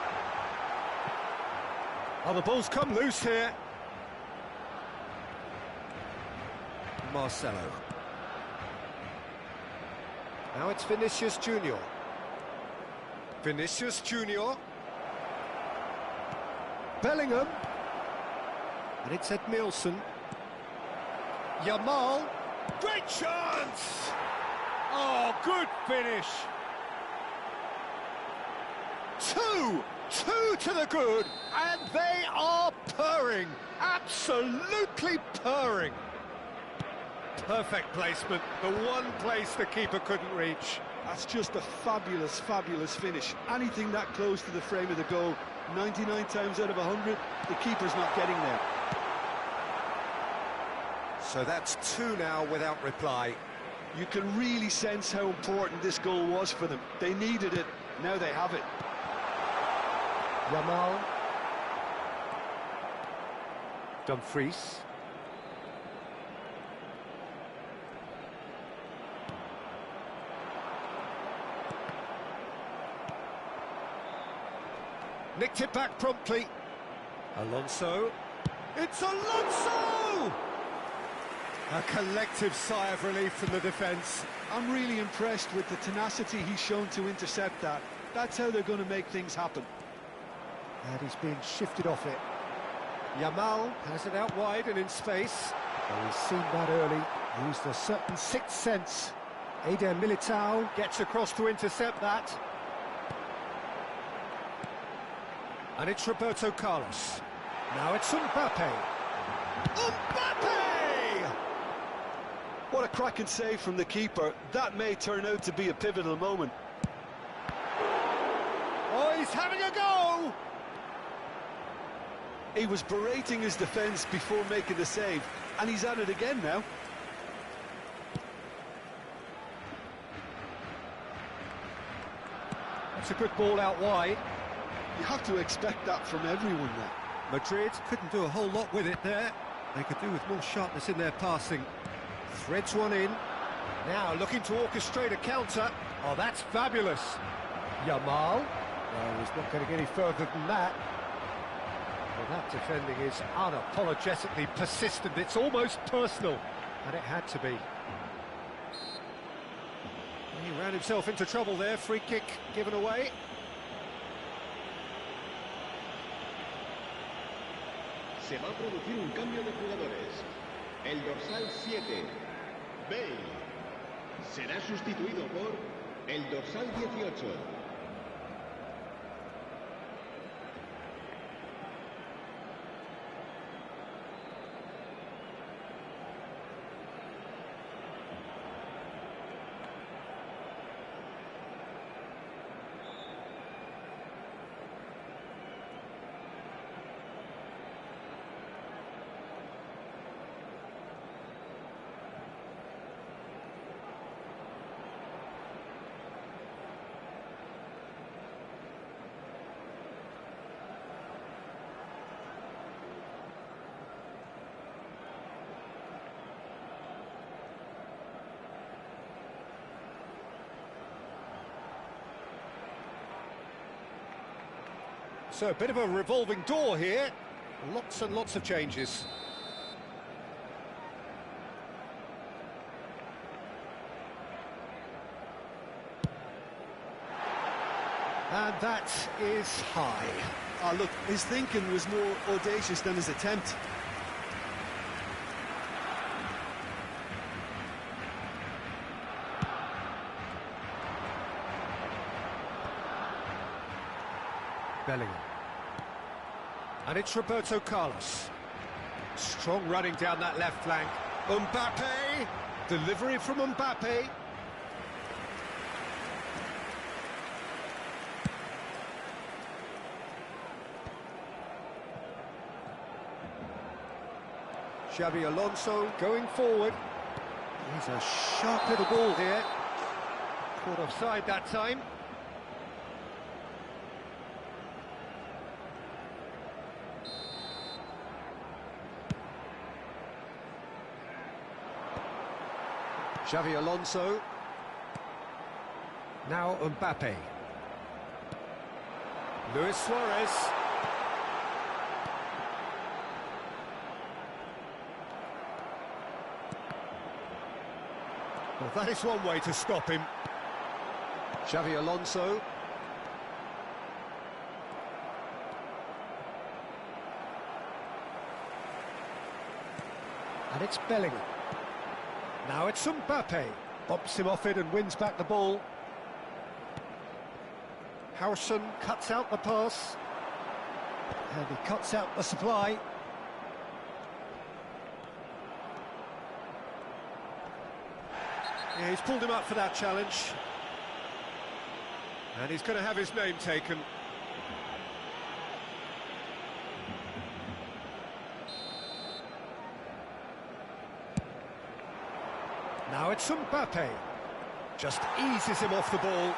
Oh, the ball's come loose here. Marcelo. Now it's Vinicius Junior. Vinicius Junior. Bellingham. And it's Edmilson. Yamal. Great chance! Oh, good finish. Two to the good, and they are purring. Absolutely purring. Perfect placement, the one place the keeper couldn't reach. That's just a fabulous, fabulous finish. Anything that close to the frame of the goal, 99 times out of 100, the keeper's not getting there. So that's two now without reply. You can really sense how important this goal was for them. They needed it, now they have it. Yamal. Dumfries. Nicked it back promptly. Alonso. It's Alonso! A collective sigh of relief from the defence. I'm really impressed with the tenacity he's shown to intercept that. That's how they're going to make things happen. And he's being shifted off it. Yamal has it out wide and in space. Oh, he's seen that early. Used a certain sixth sense. Eder Militao gets across to intercept that. And it's Roberto Carlos. Now it's Mbappe. Mbappe! What a cracking save from the keeper. That may turn out to be a pivotal moment. Oh, he's having a go! He was berating his defence before making the save, and he's at it again now. That's a good ball out wide. You have to expect that from everyone now. Madrid couldn't do a whole lot with it there. They could do with more sharpness in their passing. Threads one in. Now looking to orchestrate a counter. Oh, that's fabulous. Yamal. Well, he's not going to get any further than that. Well, that defending is unapologetically persistent. It's almost personal. And it had to be. He ran himself into trouble there, free kick given away. Se va a producir un cambio de jugadores. El dorsal 7, Bale, será sustituido por el dorsal 18. So a bit of a revolving door here, lots and lots of changes. And that is high. Ah, look, his thinking was more audacious than his attempt. Bellingham. And it's Roberto Carlos. Strong running down that left flank. Mbappe! Delivery from Mbappe. Xabi Alonso going forward. He's a sharp little ball here. Caught offside that time. Xabi Alonso. Now Mbappe. Luis Suarez. Well, that is one way to stop him. Xabi Alonso. And it's Bellingham. Now it's Mbappe. Bumps him off it and wins back the ball. Harrison cuts out the pass. And he cuts out the supply. Yeah, he's pulled him up for that challenge. And he's going to have his name taken. Now it's Mbappe. Just eases him off the ball.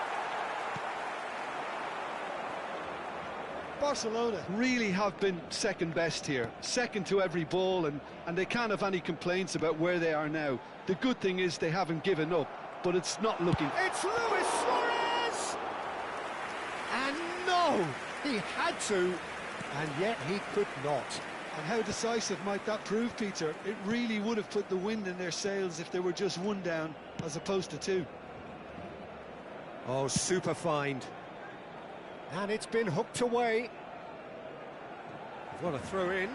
Barcelona really have been second best here, second to every ball, and they can't have any complaints about where they are now. The good thing is they haven't given up, but it's not looking... It's Luis Suarez! And no, he had to, and yet he could not. And how decisive might that prove, Peter? It really would have put the wind in their sails if they were just one down, as opposed to two. Oh, super find. And it's been hooked away. What a throw in.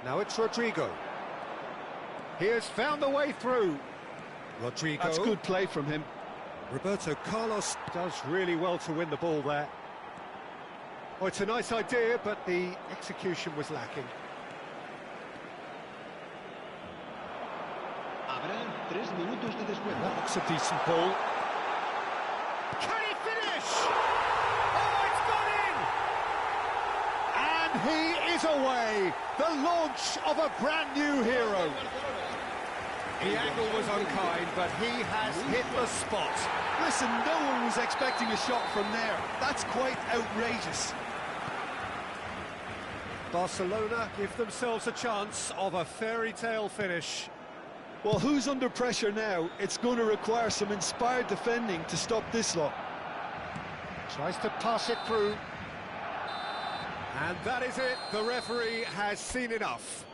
Now it's Rodrigo. He has found the way through. Rodrigo. That's good play from him. Roberto Carlos does really well to win the ball there. Oh, it's a nice idea, but the execution was lacking. Habrá 3 minutos de descuento. That looks a decent ball. Can he finish? Oh, it's gone in! And he is away. The launch of a brand new hero. The angle was unkind, but he has hit the spot. Listen, no one was expecting a shot from there. That's quite outrageous. Barcelona give themselves a chance of a fairy tale finish. Well, who's under pressure now? It's going to require some inspired defending to stop this lot. Tries to pass it through. And that is it. The referee has seen enough.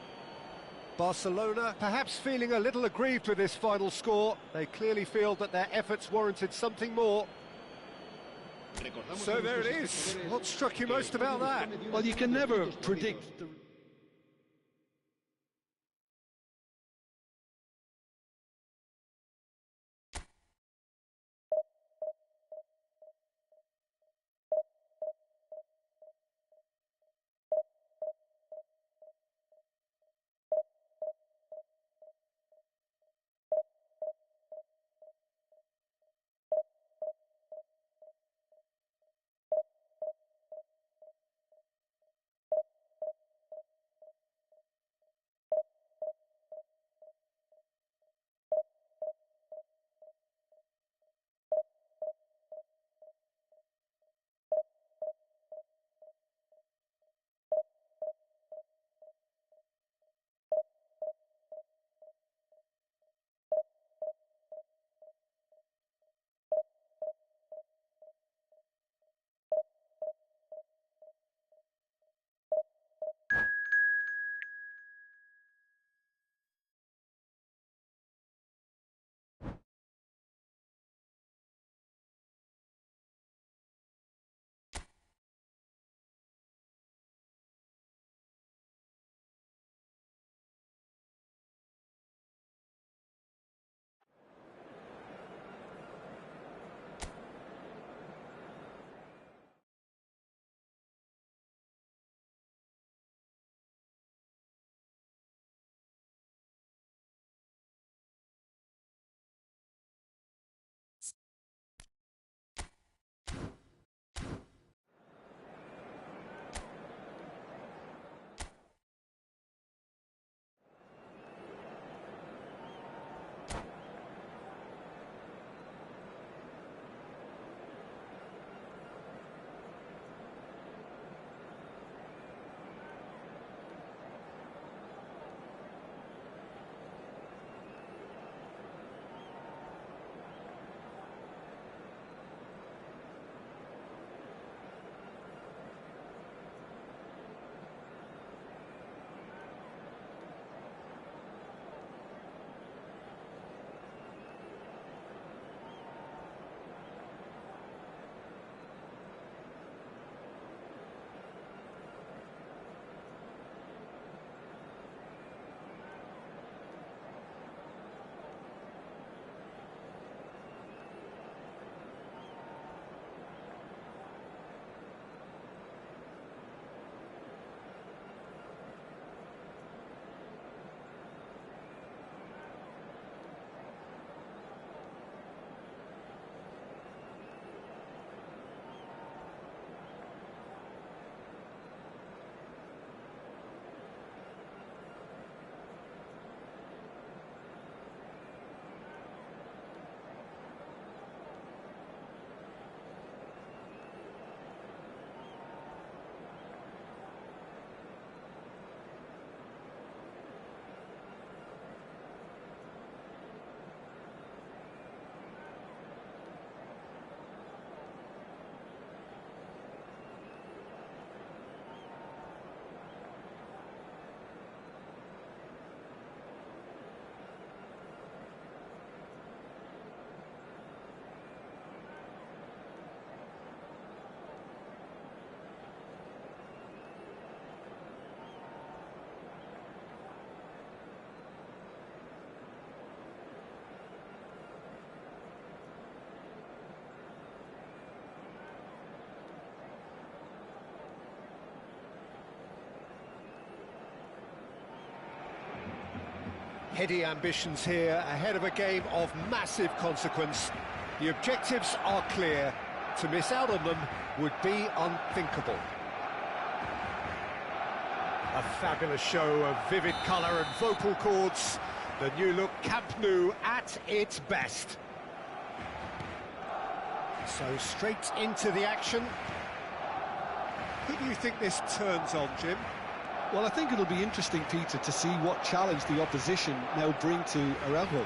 Barcelona perhaps feeling a little aggrieved with this final score. They clearly feel that their efforts warranted something more. So there it is. What struck you most about that? Well, you can never predict the... Heady ambitions here, ahead of a game of massive consequence. The objectives are clear. To miss out on them would be unthinkable. A fabulous show of vivid colour and vocal cords. The new look Camp Nou at its best. So straight into the action. Who do you think this turns on, Jim? Well, I think it'll be interesting, Peter, to see what challenge the opposition now bring to Araujo.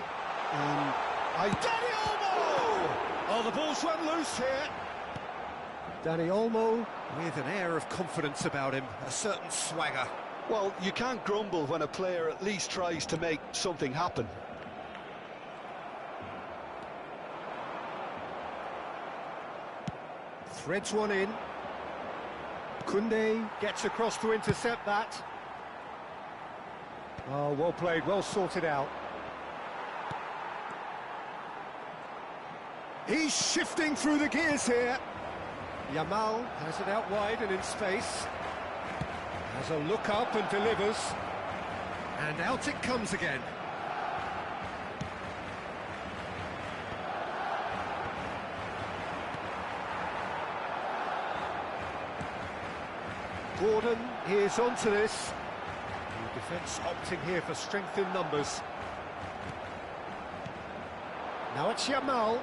Danny Olmo! Oh, the ball's run loose here. Danny Olmo with an air of confidence about him, a certain swagger. Well, you can't grumble when a player at least tries to make something happen. Threads one in. Koundé gets across to intercept that. Oh, well played, well sorted out. He's shifting through the gears here. Yamal has it out wide and in space. Has a look up and delivers. And out it comes again. Gordon is onto this. The defence opting here for strength in numbers. Now it's Yamal.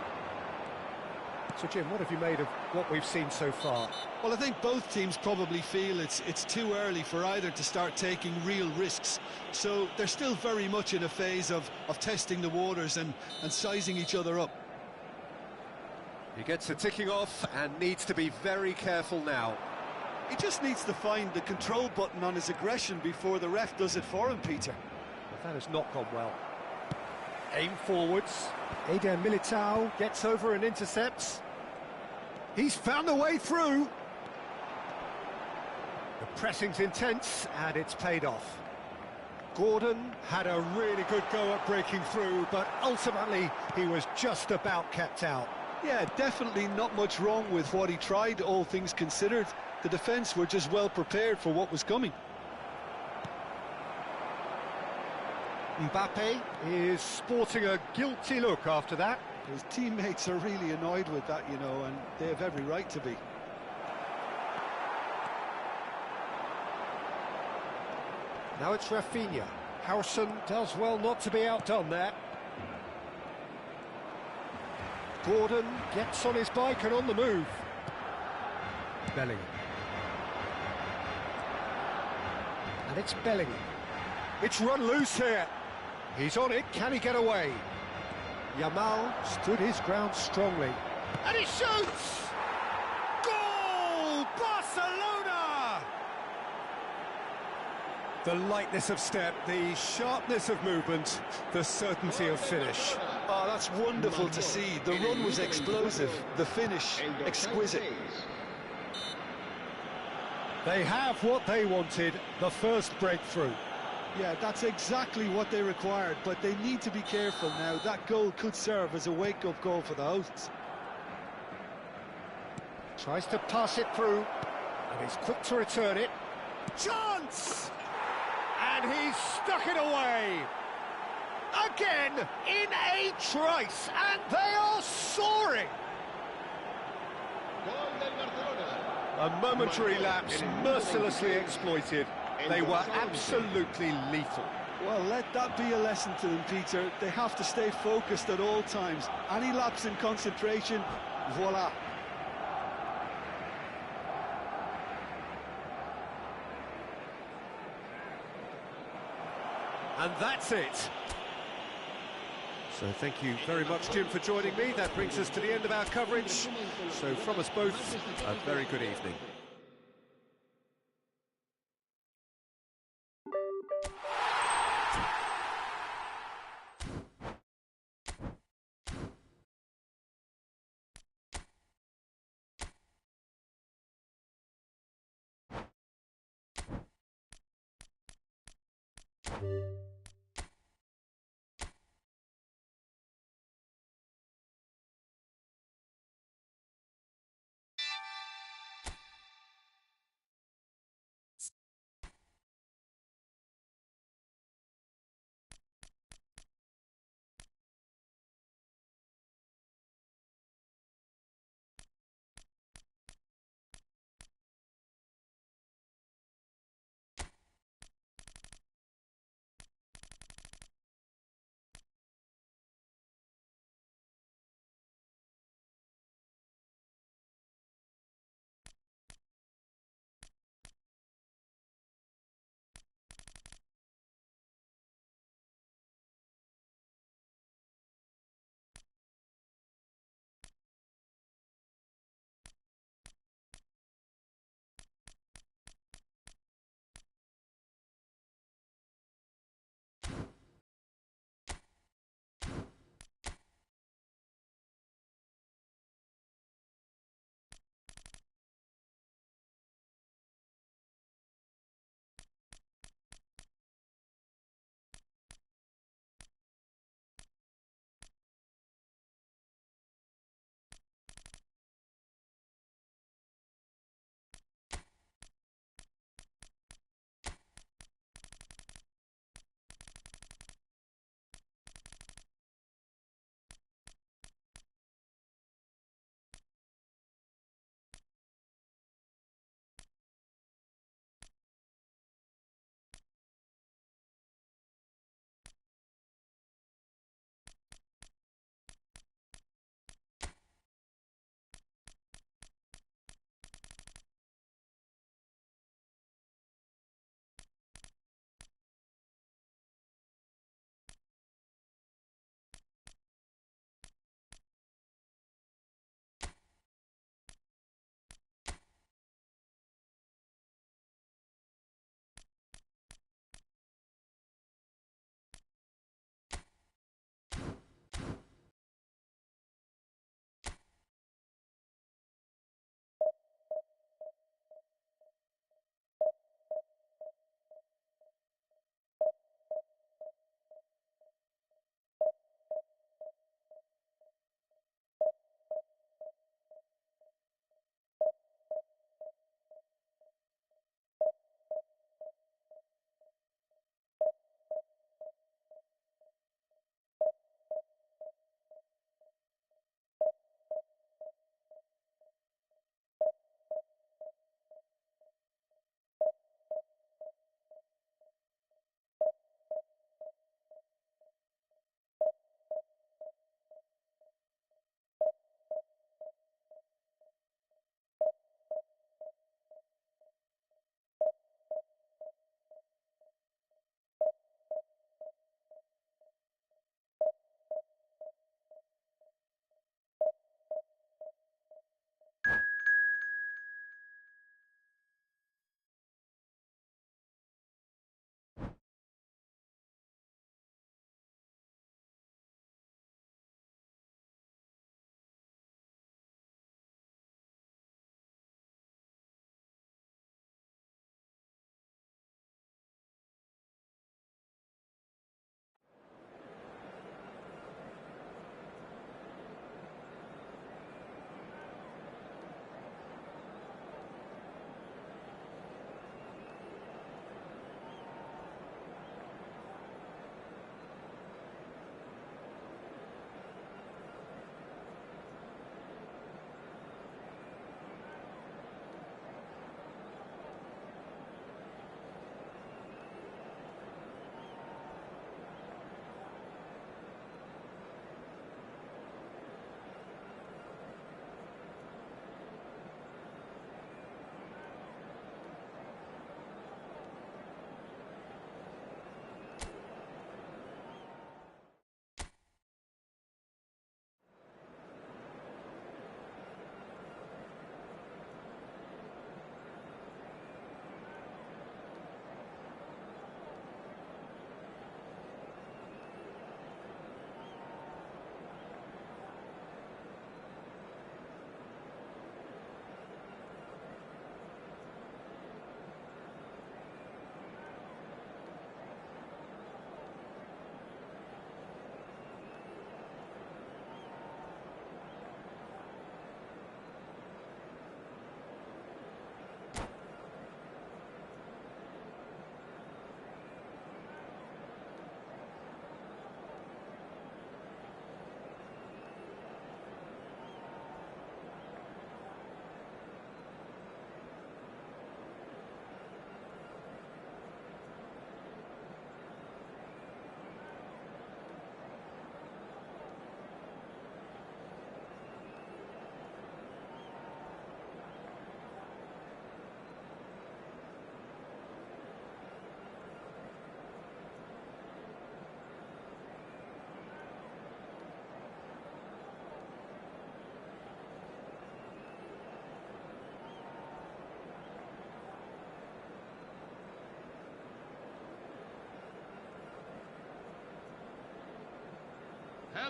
So Jim, what have you made of what we've seen so far? Well, I think both teams probably feel it's too early for either to start taking real risks. So they're still very much in a phase of testing the waters and sizing each other up. He gets a ticking off and needs to be very careful now. He just needs to find the control button on his aggression before the ref does it for him, Peter. But that has not gone well. Aim forwards. Eder Militao gets over and intercepts. He's found a way through. The pressing's intense and it's paid off. Gordon had a really good go at breaking through, but ultimately he was just about kept out. Yeah, definitely not much wrong with what he tried, all things considered. The defence were just well prepared for what was coming. Mbappe is sporting a guilty look after that. His teammates are really annoyed with that, you know, and they have every right to be. Now it's Rafinha. Harrison does well not to be outdone there. Gordon gets on his bike and on the move. Bellingham. And it's Bellingham. It's run loose here. He's on it, can he get away? Yamal stood his ground strongly. And he shoots! Goal! Barcelona! The lightness of step, the sharpness of movement, the certainty of finish. Oh, that's wonderful to see. The run was explosive, the finish exquisite. They have what they wanted, the first breakthrough. Yeah, that's exactly what they required, but they need to be careful now. That goal could serve as a wake-up goal for the hosts. Tries to pass it through, and he's quick to return it. Chance! And he's stuck it away! Again, in a trice, and they are soaring! A momentary lapse, mercilessly exploited. They were absolutely lethal. Well, let that be a lesson to them, Peter. They have to stay focused at all times. Any lapse in concentration, voila. And that's it. So thank you very much, Jim, for joining me. That brings us to the end of our coverage. So from us both, a very good evening.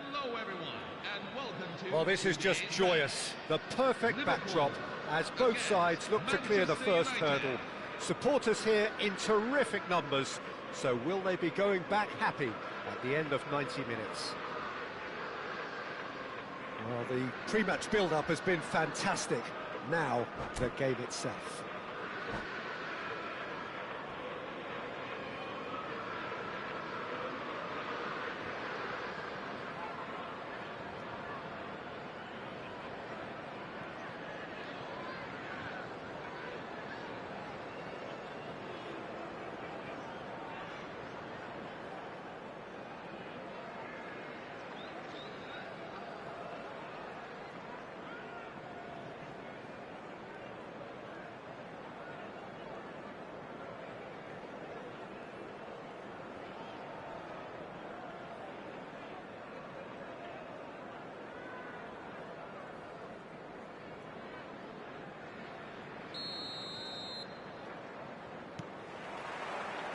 Hello everyone, and welcome to... Well, this is just joyous. The perfect backdrop as both sides look to clear the first hurdle. Supporters here in terrific numbers, so will they be going back happy at the end of 90 minutes? Well, the pre-match build-up has been fantastic. Now, the game itself.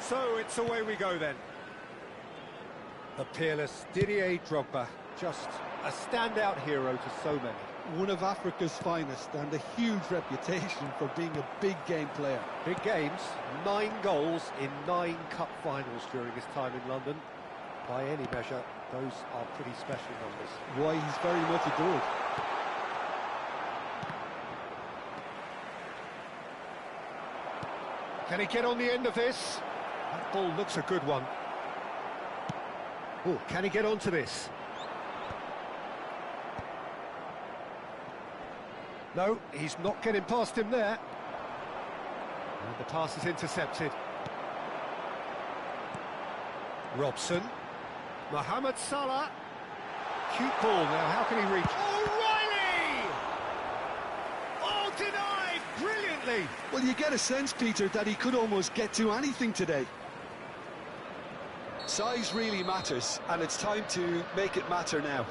So it's away we go then. The peerless Didier Drogba, just a standout hero to so many. One of Africa's finest and a huge reputation for being a big game player. Big games, 9 goals in 9 cup finals during his time in London. By any measure, those are pretty special numbers. Why, he's very much adored. Can he get on the end of this? That ball looks a good one. Oh, can he get onto this? No, he's not getting past him there. And the pass is intercepted. Robson. Mohamed Salah. Cute ball now, how can he reach? O'Reilly! Oh, denied brilliantly! Well, you get a sense, Peter, that he could almost get to anything today. Size really matters, and it's time to make it matter now.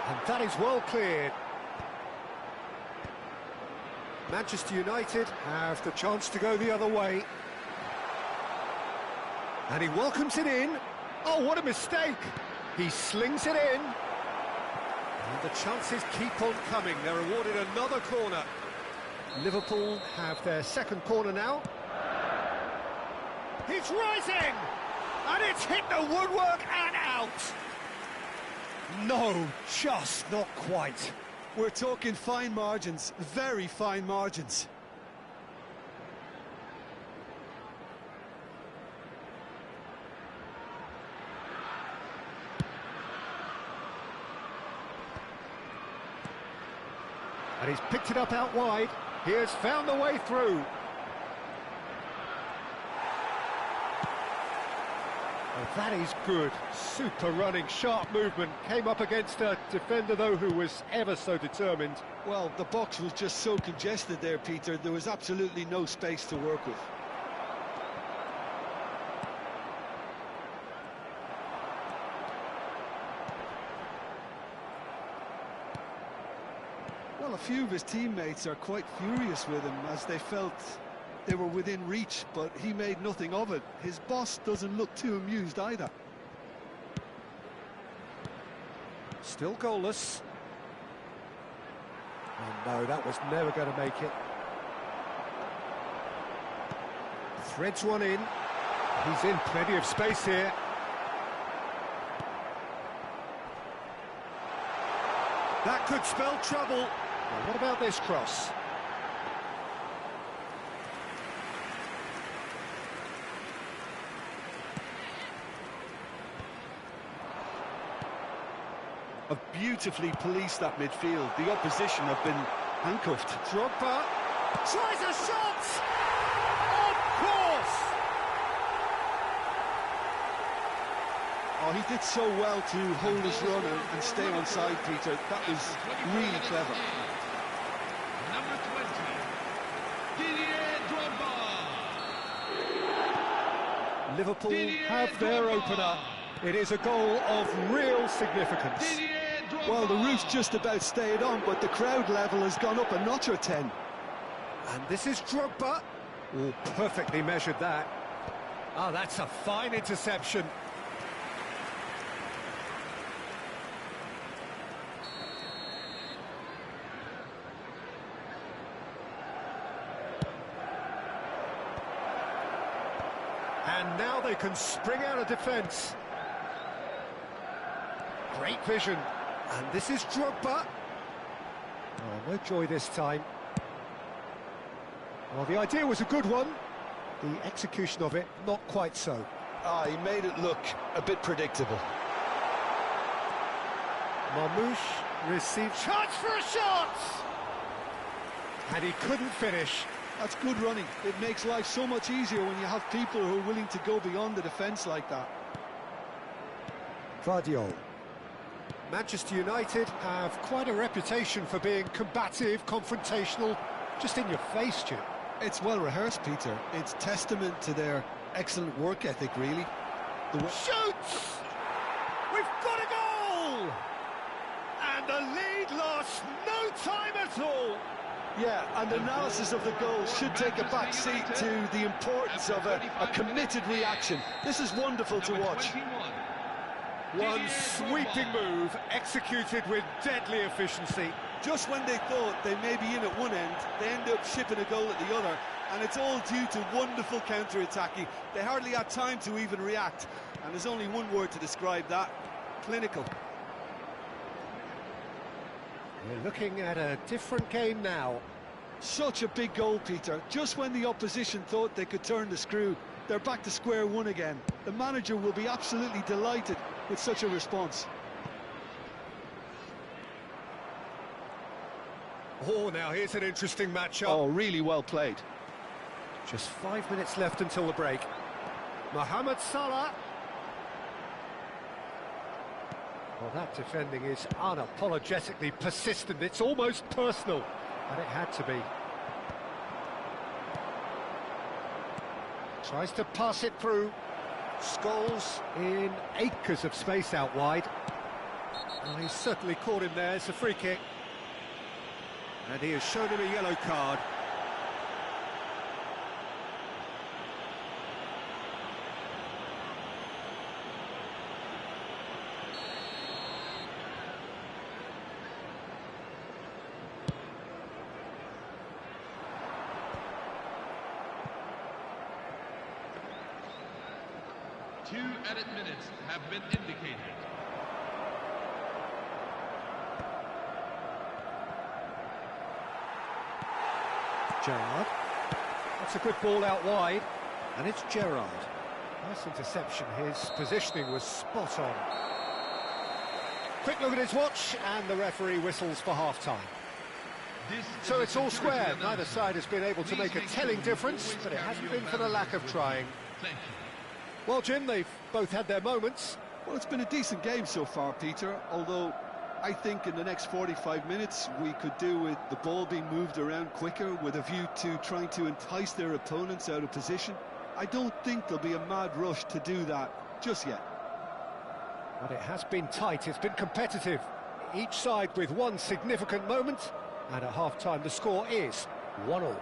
And that is well cleared. Manchester United have the chance to go the other way. And he welcomes it in. Oh, what a mistake! He slings it in. And the chances keep on coming. They're awarded another corner. Liverpool have their second corner now. He's rising! And it's hit the woodwork and out! No, just not quite. We're talking fine margins, very fine margins. And he's picked it up out wide. He has found the way through. Oh, that is good. Super running, sharp movement. Came up against a defender, though, who was ever so determined. Well, the box was just so congested there, Peter. There was absolutely no space to work with. Well, a few of his teammates are quite furious with him as they felt they were within reach, but he made nothing of it. His boss doesn't look too amused either. Still goalless. Oh no, that was never going to make it. Threads one in. He's in plenty of space here. That could spell trouble. Well, what about this cross? Have beautifully policed that midfield. The opposition have been handcuffed. Drogba tries a shot! Of course! Oh, he did so well to hold his run and stay on side, Peter. That was really clever. Number 20, Didier Drogba. Liverpool have their opener. It is a goal of real significance. Well, the roof's just about stayed on, but the crowd level has gone up a notch or 10. And this is Drogba. Oh, perfectly measured that. Oh, that's a fine interception. And now they can spring out of defence. Great vision. And this is Drogba. Oh, no joy this time. Well, the idea was a good one. The execution of it, not quite so. Ah, he made it look a bit predictable. Marmoush received chance for a shot! And he couldn't finish. That's good running. It makes life so much easier when you have people who are willing to go beyond the defence like that. Guardiola. Manchester United have quite a reputation for being combative, confrontational, just in your face, Jim. It's well rehearsed, Peter. It's testament to their excellent work ethic, really. Shoots! We've got a goal! And the lead lost no time at all. Yeah, and analysis of the goal should take a back seat to the importance of a committed reaction. This is wonderful to watch. One sweeping move, executed with deadly efficiency. Just when they thought they may be in at one end, they end up shipping a goal at the other, and it's all due to wonderful counter-attacking. They hardly had time to even react, and there's only one word to describe that: clinical. We're looking at a different game now. Such a big goal, Peter. Just when the opposition thought they could turn the screw, they're back to square one again. The manager will be absolutely delighted with such a response. Oh, now here's an interesting matchup. Oh, really well played. Just 5 minutes left until the break. Mohamed Salah. Well, that defending is unapologetically persistent. It's almost personal, and it had to be. Tries to pass it through. Scholes in acres of space out wide. Well, he's certainly caught him there. It's a free kick. And he has shown him a yellow card. Two added minutes have been indicated. Gerrard. That's a good ball out wide. And it's Gerrard. Nice interception. His positioning was spot on. Quick look at his watch, and the referee whistles for half-time. So it's all square. Neither side has been able to make a telling difference, but it hasn't been for the lack of trying. Thank you. Well, Jim, they've both had their moments. Well, it's been a decent game so far, Peter, although I think in the next 45 minutes we could do with the ball being moved around quicker with a view to trying to entice their opponents out of position. I don't think there'll be a mad rush to do that just yet. But it has been tight, it's been competitive. Each side with one significant moment, and at half-time the score is 1-1.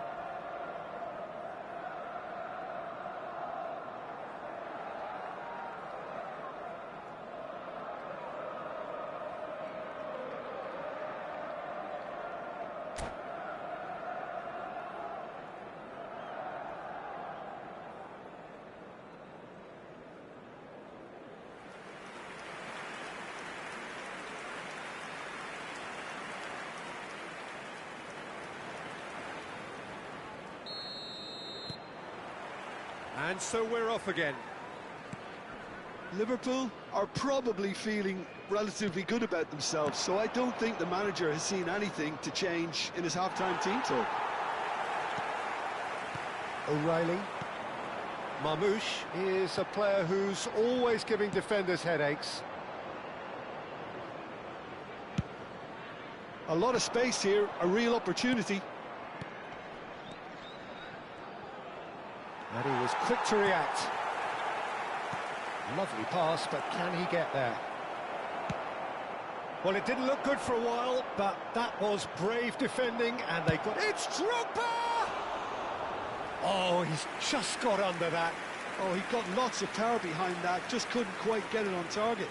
And so we're off again. Liverpool are probably feeling relatively good about themselves, so I don't think the manager has seen anything to change in his half-time team talk. O'Reilly. Marmoush is a player who's always giving defenders headaches. A lot of space here, a real opportunity. And he was quick to react. Lovely pass, but can he get there? Well, it didn't look good for a while, but that was brave defending, and they got... It's Drogba! Oh, he's just got under that. Oh, he got lots of power behind that, just couldn't quite get it on target.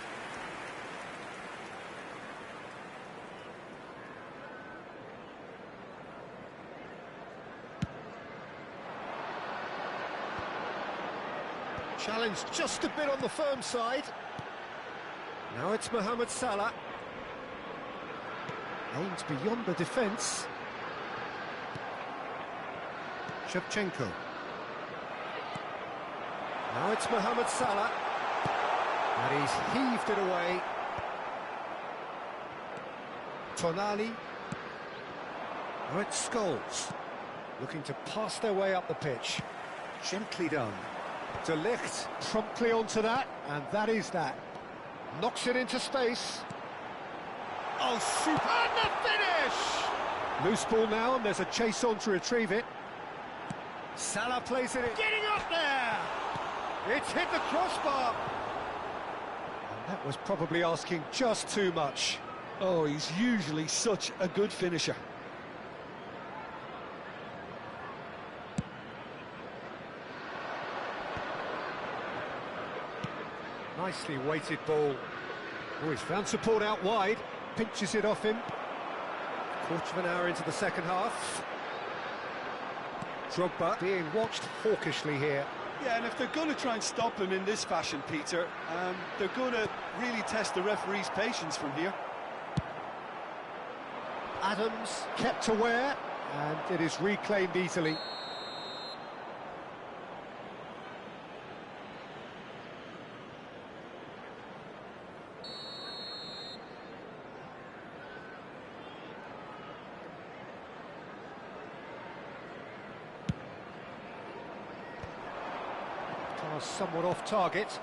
Challenge just a bit on the firm side. Now it's Mohamed Salah. Aims beyond the defence. Shevchenko. Now it's Mohamed Salah. And he's heaved it away. Tonali. Now it's Scholes. Looking to pass their way up the pitch. Gently done. De Ligt promptly onto that, and that is that. Knocks it into space. Oh, super! And the finish! Loose ball now, and there's a chase on to retrieve it. Salah plays it in. Getting up there! It's hit the crossbar! And that was probably asking just too much. Oh, he's usually such a good finisher. Nicely weighted ball. Oh, he's found support out wide. Pinches it off him. Quarter of an hour into the second half. Drogba being watched hawkishly here. Yeah, and if they're going to try and stop him in this fashion, Peter, they're going to really test the referee's patience from here. Adams kept aware, and it is reclaimed easily. Somewhat off target.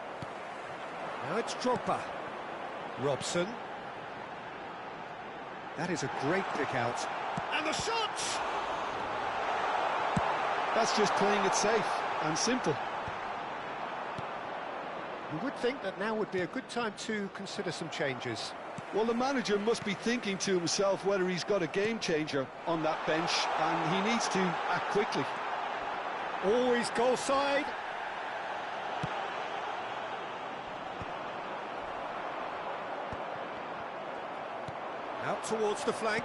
Now it's Drogba. Robson. That is a great pick out. And the shot! That's just playing it safe and simple. You would think that now would be a good time to consider some changes. Well, the manager must be thinking to himself whether he's got a game changer on that bench, and he needs to act quickly. Always goal side. Out towards the flank.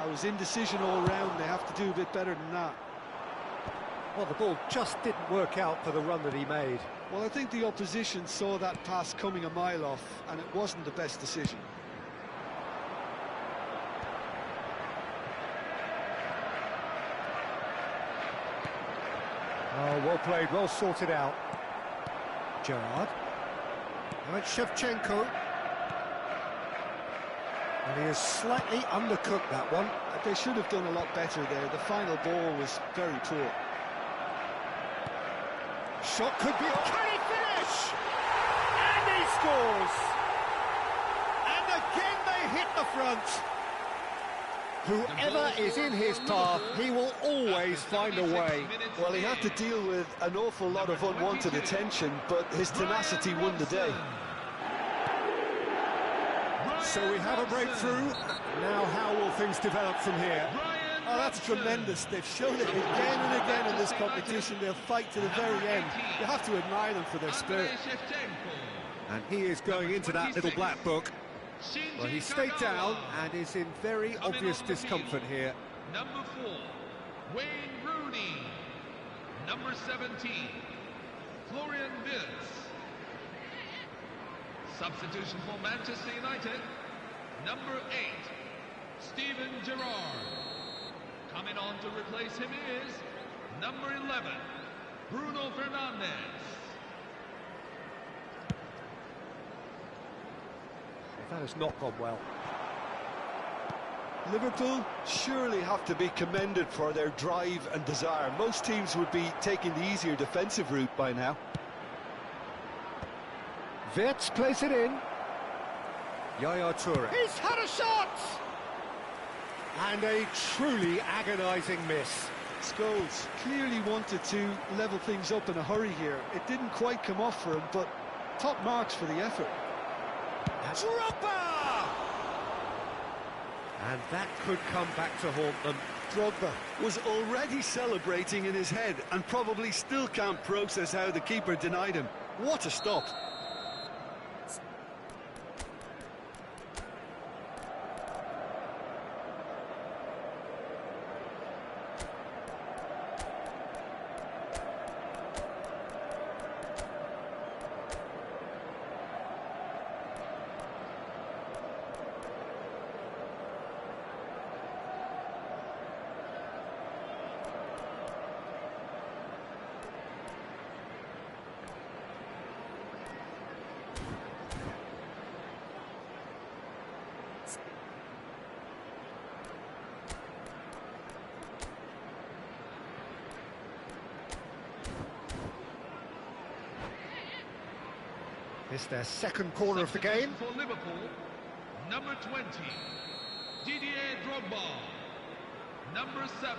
It was indecision all round. They have to do a bit better than that. Well, the ball just didn't work out for the run that he made. Well, I think the opposition saw that pass coming a mile off, and it wasn't the best decision. Oh, well played, well sorted out. Gerrard. Now it's Shevchenko. And he has slightly undercooked that one. They should have done a lot better there. The final ball was very poor. Shot could be... Can he finish? And he scores! And again they hit the front. Whoever is in his path, he will always find a way. Well, he had to deal with an awful lot of unwanted attention, but his tenacity won the day. So we have a breakthrough. Now how will things develop from here? Oh, that's tremendous. They've shown it again and again in this competition. They'll fight to the very end. You have to admire them for their spirit. And he is going into that little black book. Well, he stayed down and is in very obvious discomfort here. Number 4, Wayne Rooney. Number 17, Florian Wirtz. Substitution for Manchester United. Number 8, Steven Gerrard. Coming on to replace him is number 11, Bruno Fernandes. That has not gone well. Liverpool surely have to be commended for their drive and desire. Most teams would be taking the easier defensive route by now. Wirtz plays it in. Yaya Toure. He's had a shot! And a truly agonising miss. Scholes clearly wanted to level things up in a hurry here. It didn't quite come off for him, but top marks for the effort. Drogba! And that could come back to haunt them. Drogba. Was already celebrating in his head and probably still can't process how the keeper denied him. What a stop. It's their second corner of the game. For Liverpool, number 20, Didier Drogba. Number 7,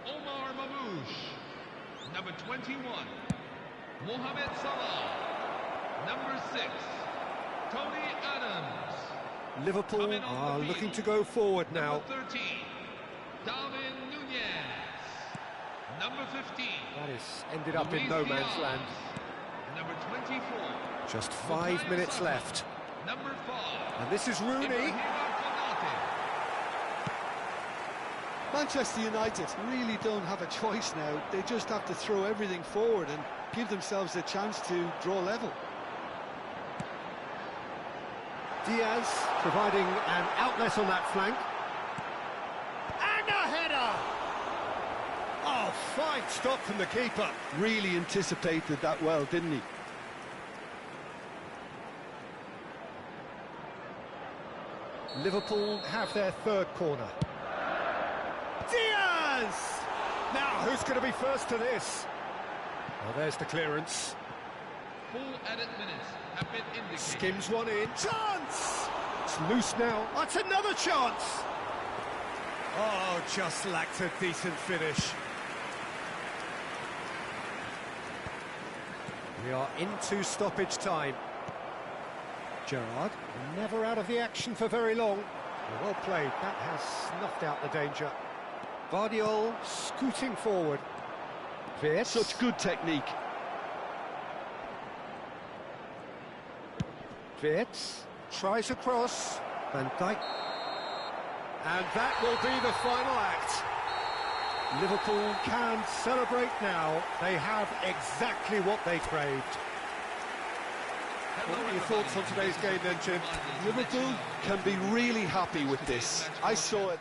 Omar Mamouche. Number 21, Mohamed Salah. Number 6, Tony Adams. Liverpool are looking to go forward now. Number 13, Darwin Nunez. Number 15, That is ended up in Luis no man's Diaz. land. Number 24, Just 5 minutes left. Number 5, And this is Rooney. Ibrahima Konate. Manchester United really don't have a choice now. They just have to throw everything forward and give themselves a chance to draw level. Diaz providing an outlet on that flank. And a header! Oh, fine stop from the keeper. Really anticipated that well, didn't he? Liverpool have their third corner. Diaz! Now, who's going to be first to this? Well, there's the clearance. Full added minutes have been indicated. Skims one in. Chance! It's loose now. That's another chance! Oh, just lacked a decent finish. We are into stoppage time. Gerrard, never out of the action for very long. Well played, that has snuffed out the danger. Vardiol scooting forward. Wirtz. Such good technique. Wirtz tries a cross. Van Dijk. And that will be the final act. Liverpool can celebrate now. They have exactly what they craved. What are your thoughts on today's game then, Jim? Liverpool can be really happy with this. I saw it.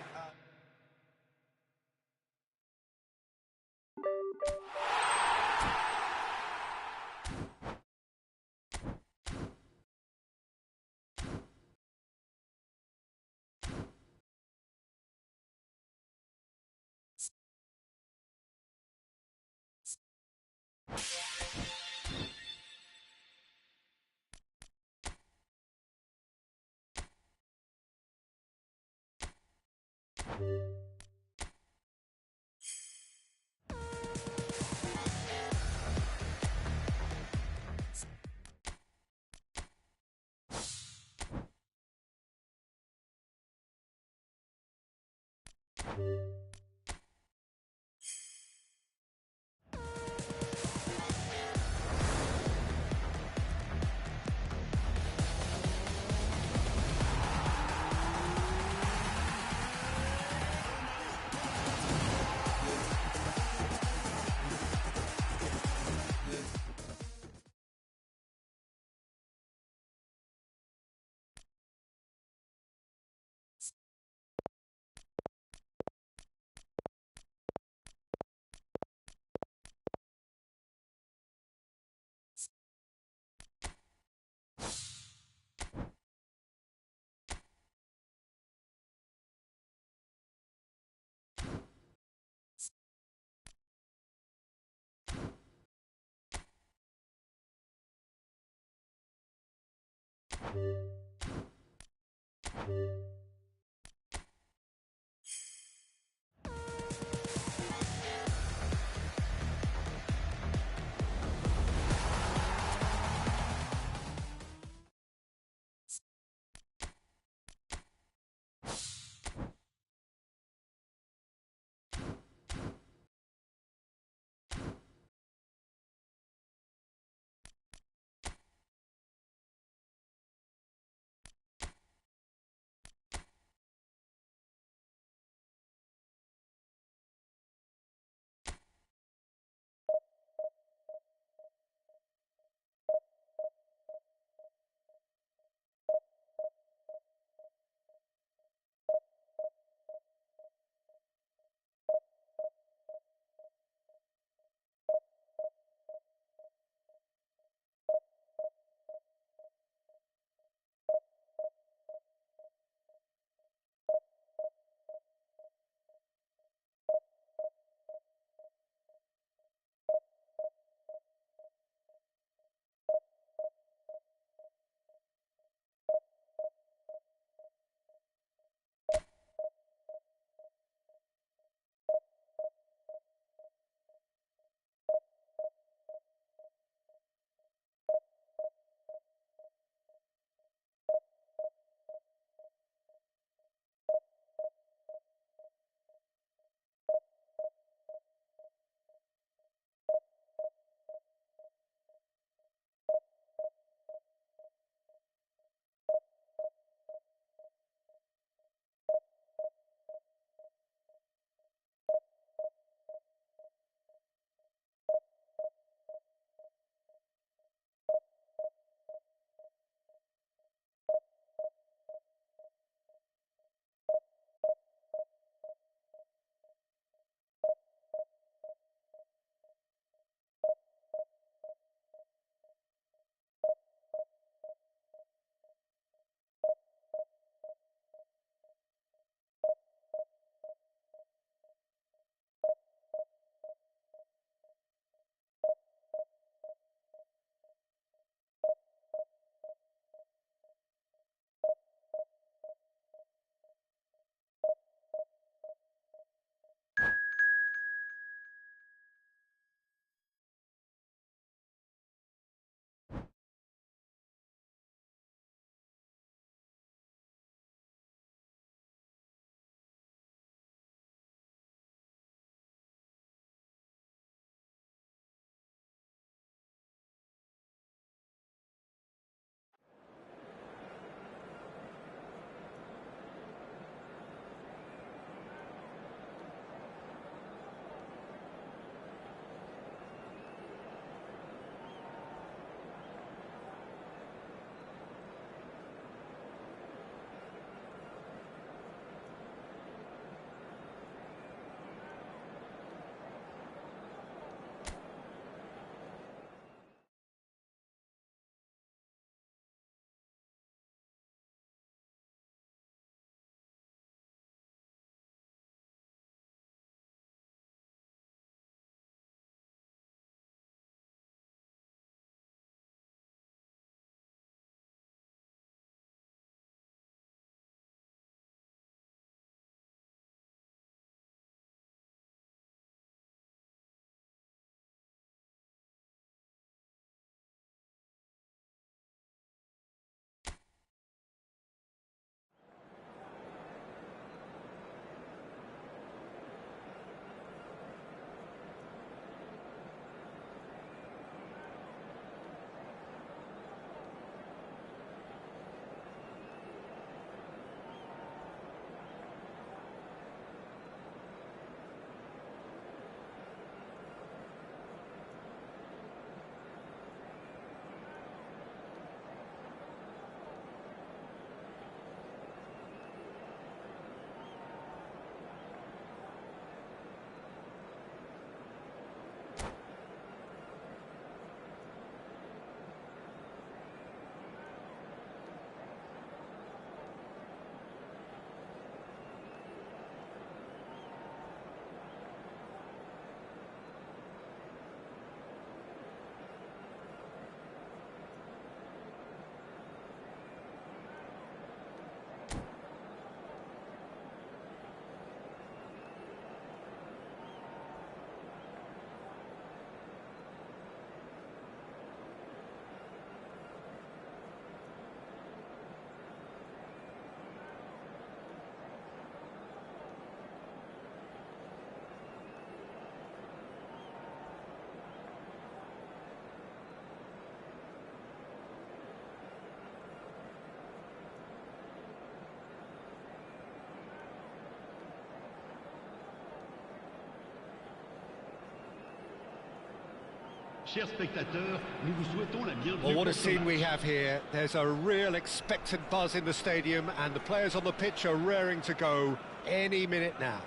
Chers spectateurs, nous vous souhaitons la bienvenue. Well, what a pour ce scene we match. have here. There's a real expectant buzz in the stadium, and the players on the pitch are raring to go any minute now.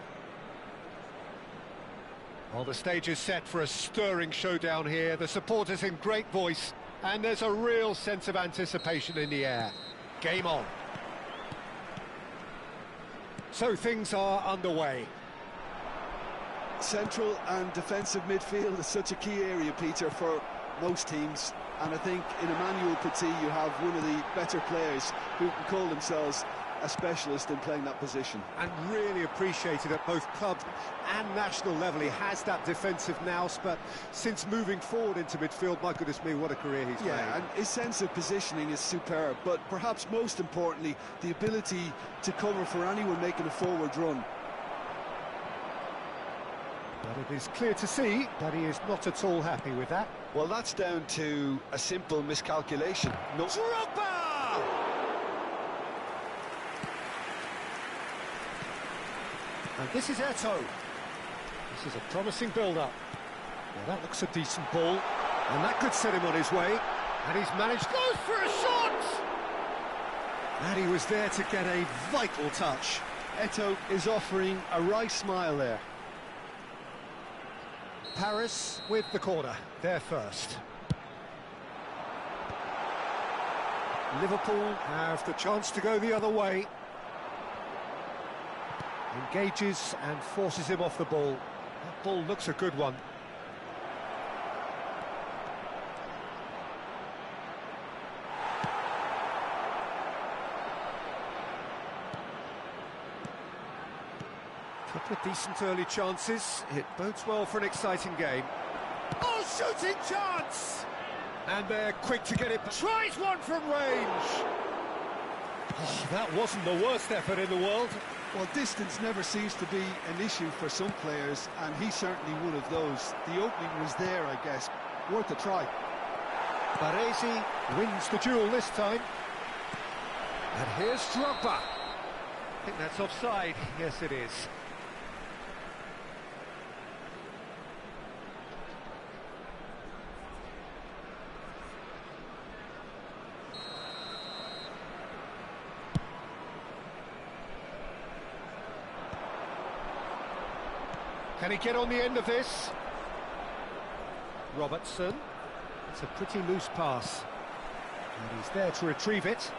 Well, the stage is set for a stirring showdown here. The supporters in great voice, and there's a real sense of anticipation in the air. Game on. So things are underway. Central and defensive midfield is such a key area, Peter, for most teams. And I think in Emmanuel Petit you have one of the better players who can call themselves a specialist in playing that position. And really appreciated at both club and national level. He has that defensive nous, but since moving forward into midfield, my goodness me, what a career he's made. Yeah, and his sense of positioning is superb, but perhaps most importantly, the ability to cover for anyone making a forward run. But it is clear to see that he is not at all happy with that. Well, that's down to a simple miscalculation. No. Drogba! And this is Eto'o. This is a promising build-up. Well, that looks a decent ball, and that could set him on his way. And he's managed, goes for a shot! And he was there to get a vital touch. Eto'o is offering a wry smile there. Paris with the corner, they're first. Liverpool have the chance to go the other way. Engages and forces him off the ball. That ball looks a good one. Couple of decent early chances. It bodes well for an exciting game. Oh, shooting chance! And they're quick to get it. Tries one from range. Oh, that wasn't the worst effort in the world. Well, distance never seems to be an issue for some players, and he's certainly one of those. The opening was there, I guess. Worth a try. Baresi wins the duel this time. And here's Drogba. I think that's offside. Yes, it is. Can he get on the end of this? Robertson. It's a pretty loose pass. And he's there to retrieve it.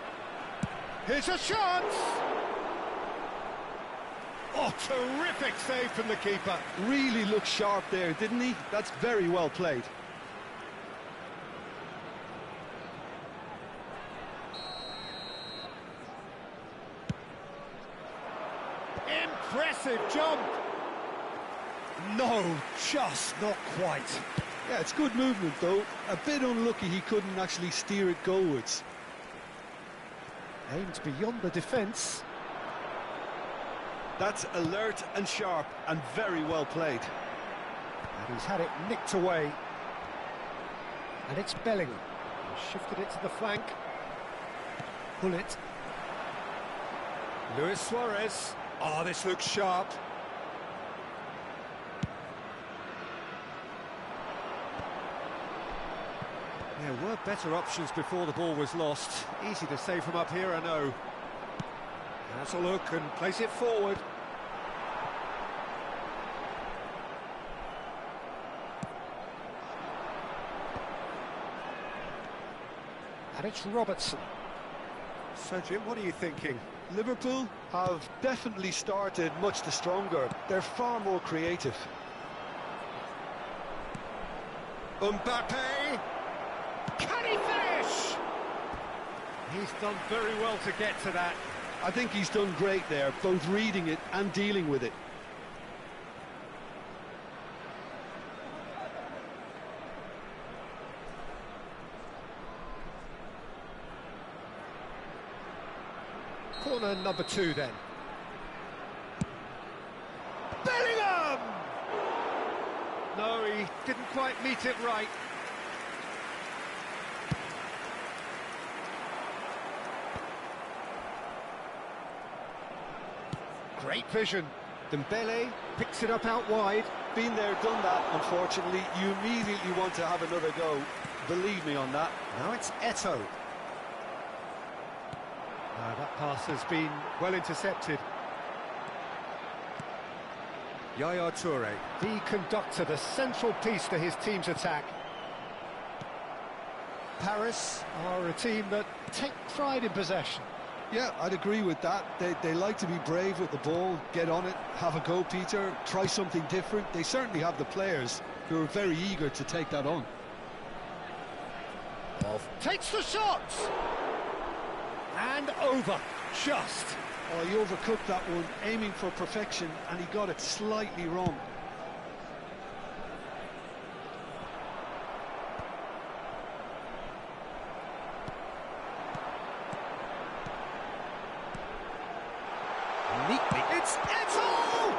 Here's a chance! Oh, terrific save from the keeper. Really looked sharp there, didn't he? That's very well played. Impressive jump! No, just not quite. Yeah, it's good movement, though. A bit unlucky he couldn't actually steer it goalwards. Aimed beyond the defence. That's alert and sharp and very well played. And he's had it nicked away. And it's Bellingham. He's shifted it to the flank. Pull it. Luis Suarez. Oh, this looks sharp. There were better options before the ball was lost. Easy to save from up here, I know. That's a look and place it forward. And it's Robertson. So, Jim, what are you thinking? Liverpool have definitely started much the stronger. They're far more creative. Mbappe! Can he finish? He's done very well to get to that. I think he's done great there, both reading it and dealing with it. Corner number 2 then. Bellingham! No, he didn't quite meet it right. Great vision. Dembele picks it up out wide. Been there, done that, unfortunately. You immediately want to have another go. Believe me on that. Now it's Eto'o. That pass has been well intercepted. Yaya Toure, the conductor, the central piece to his team's attack. Paris are a team that take pride in possession. Yeah, I'd agree with that. They like to be brave with the ball, get on it, have a go, Peter, try something different. They certainly have the players who are very eager to take that on. Takes the shot! And over, just. Oh, he overcooked that one, aiming for perfection, and he got it slightly wrong. Neatly, it's Eto'o!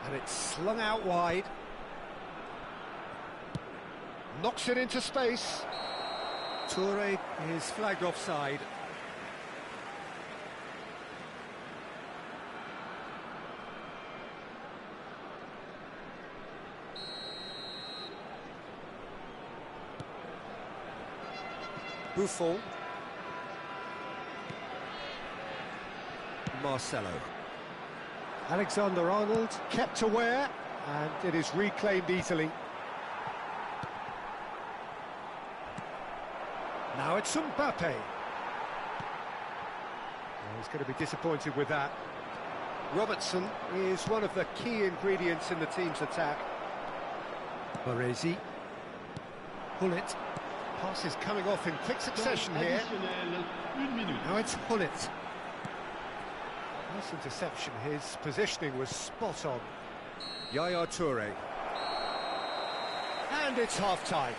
And it's slung out wide. Knocks it into space. Toure is flagged offside. Buffon. Marcelo. Alexander-Arnold kept aware, and it is reclaimed easily. Now it's Mbappe. Oh, he's going to be disappointed with that. Robertson is one of the key ingredients in the team's attack. Baresi. Hullet. Pass is coming off in quick succession here. Now it's Hullet. Nice interception. His positioning was spot on. Yaya Toure. And it's half-time.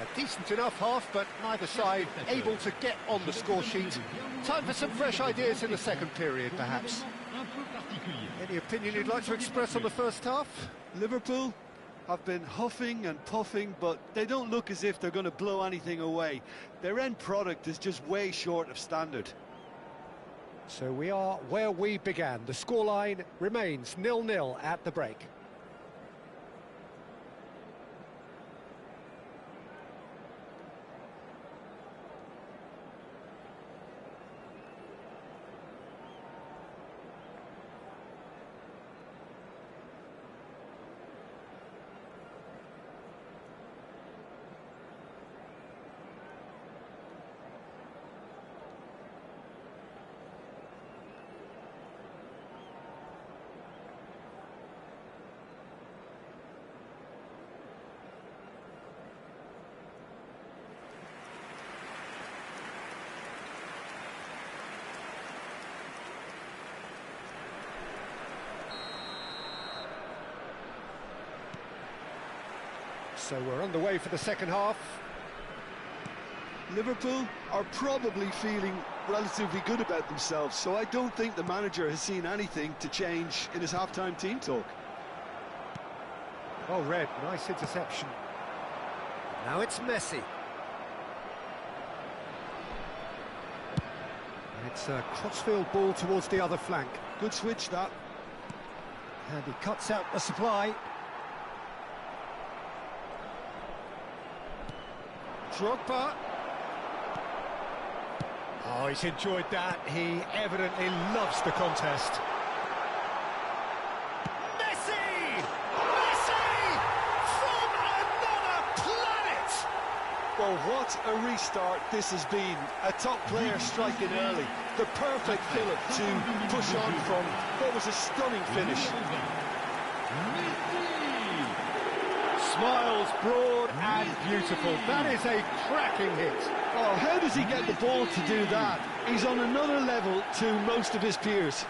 A decent enough half, but neither side able to get on the score sheet. Time for some fresh ideas in the second period, perhaps. Any opinion you'd like to express on the first half? Liverpool have been huffing and puffing, but they don't look as if they're going to blow anything away. Their end product is just way short of standard. So we are where we began. The scoreline remains 0-0 at the break. So we're underway for the second half. Liverpool are probably feeling relatively good about themselves, so I don't think the manager has seen anything to change in his half-time team talk. Well read, nice interception. Now it's Messi. And it's a crossfield ball towards the other flank. Good switch, that. And he cuts out the supply. Drogba. Oh, he's enjoyed that. He evidently loves the contest. Messi! Messi! From another planet! Well, what a restart this has been. A top player striking early. The perfect fillip to push on from what was a stunning finish. Smiles broad and beautiful. That is a cracking hit. Oh, how does he get the ball to do that? He's on another level to most of his peers.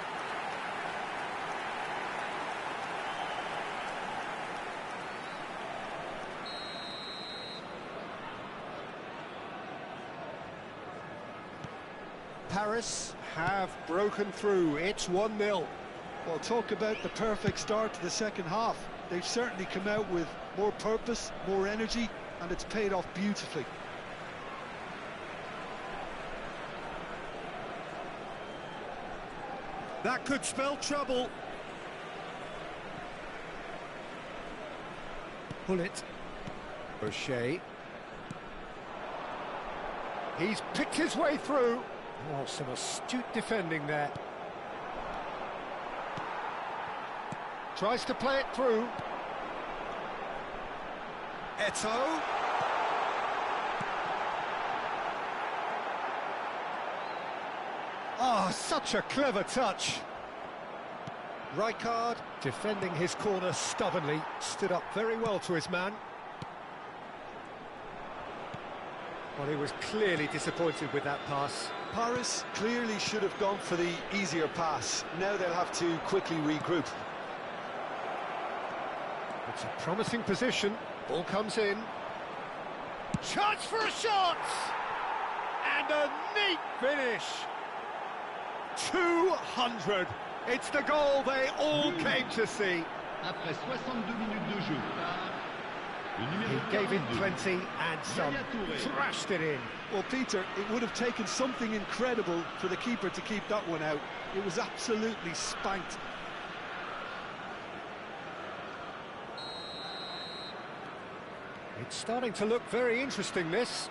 Paris have broken through. It's 1-0. Well, talk about the perfect start to the second half. They've certainly come out with more purpose, more energy, and it's paid off beautifully. That could spell trouble. Pull it. O'Shea. He's picked his way through. Oh, some astute defending there. Tries to play it through. Eto'o. Oh, such a clever touch. Rijkaard, defending his corner stubbornly, stood up very well to his man. Well, he was clearly disappointed with that pass. Paris clearly should have gone for the easier pass. Now they'll have to quickly regroup. It's a promising position. Ball comes in. Chance for a shot! And a neat finish. 200. It's the goal they all came to see. Après 62 minutes de jeu. He gave it plenty and some. Thrashed it in. Well, Peter, it would have taken something incredible for the keeper to keep that one out. It was absolutely spanked. It's starting to look very interesting, this.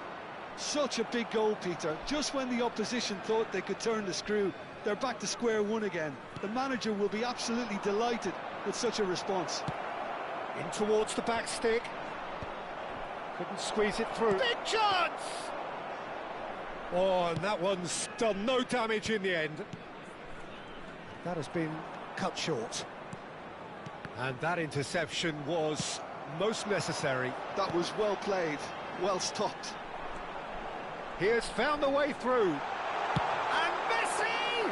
Such a big goal, Peter. Just when the opposition thought they could turn the screw, they're back to square one again. The manager will be absolutely delighted with such a response. In towards the back stick. Couldn't squeeze it through. Big chance! Oh, and that one's done no damage in the end. That has been cut short. And that interception was most necessary. That was well played, well stopped. He has found a way through. And Messi!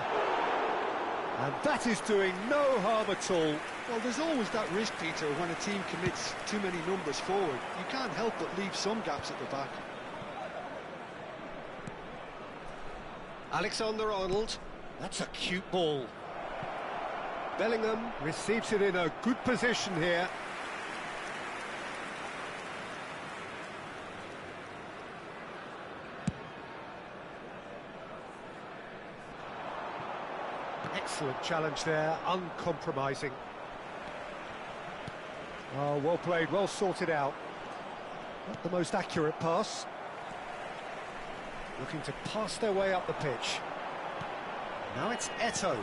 And that is doing no harm at all. Well, there's always that risk, Peter, when a team commits too many numbers forward. You can't help but leave some gaps at the back. Alexander-Arnold. That's a cute ball. Bellingham receives it in a good position here. Excellent challenge there, uncompromising. Oh, well played, well sorted out. Not the most accurate pass. Looking to pass their way up the pitch. Now it's Eto'o.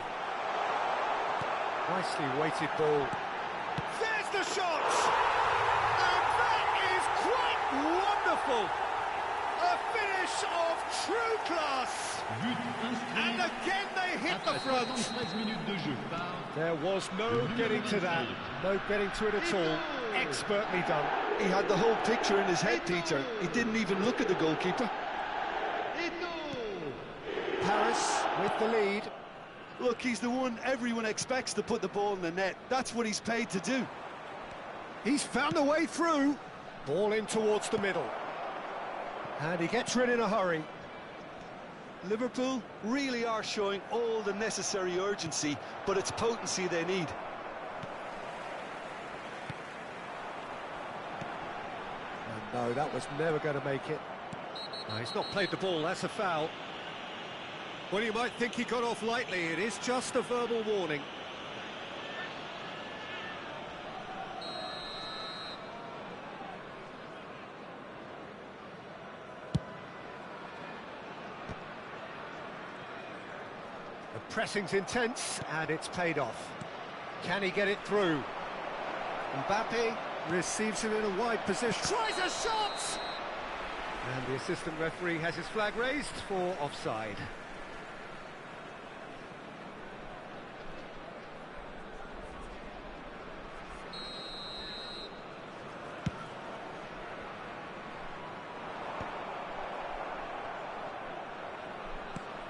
Nicely weighted ball. There's the shot! And that is quite wonderful! A finish of true class! And again they hit the front. There was no getting to that, no getting to it at all. Expertly done. He had the whole picture in his head, Peter. He didn't even look at the goalkeeper. Paris with the lead. Look, he's the one everyone expects to put the ball in the net. That's what he's paid to do. He's found a way through. Ball in towards the middle. And he gets rid in a hurry. Liverpool really are showing all the necessary urgency, but it's potency they need. And no, that was never going to make it. No, he's not played the ball, that's a foul. Well, you might think he got off lightly, it is just a verbal warning. The pressing's intense, and it's paid off. Can he get it through? Mbappe receives it in a wide position. Tries a shot! And the assistant referee has his flag raised for offside.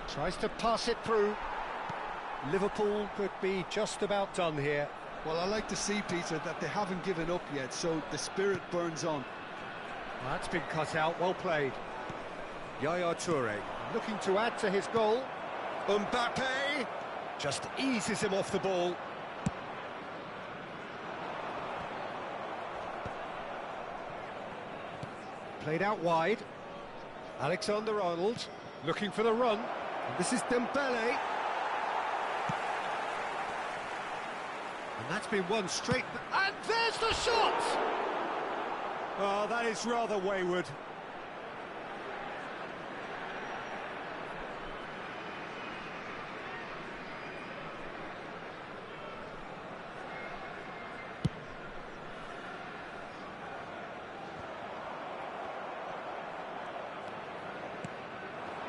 Tries to pass it through. Liverpool could be just about done here. Well, I like to see, Peter, that they haven't given up yet, so the spirit burns on. Well, that's been cut out, well played. Yaya Toure looking to add to his goal. Mbappe just eases him off the ball. Played out wide. Alexander-Arnold looking for the run. And this is Dembele. And that's been one straight... And there's the shot! Oh, that is rather wayward.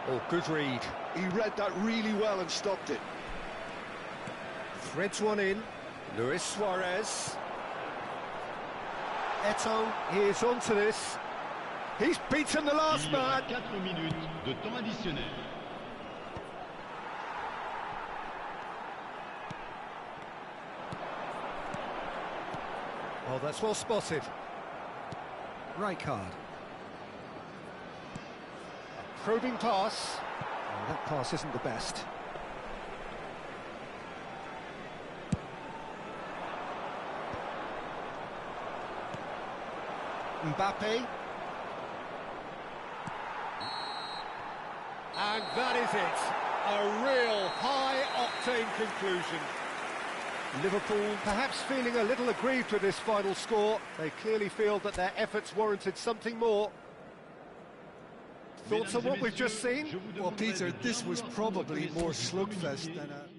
Oh, good read. He read that really well and stopped it. Threads one in. Luis Suarez. Eto'o, he is onto this. He's beaten the last Il y aura man. 4 minutes de temps additionnel. Oh, that's well spotted. Right card. A probing pass. Oh, that pass isn't the best. Mbappe. And that is it. A real high-octane conclusion. Liverpool perhaps feeling a little aggrieved with this final score. They clearly feel that their efforts warranted something more. Thoughts on what we've just seen? Well, Peter, this was probably more slugfest than a...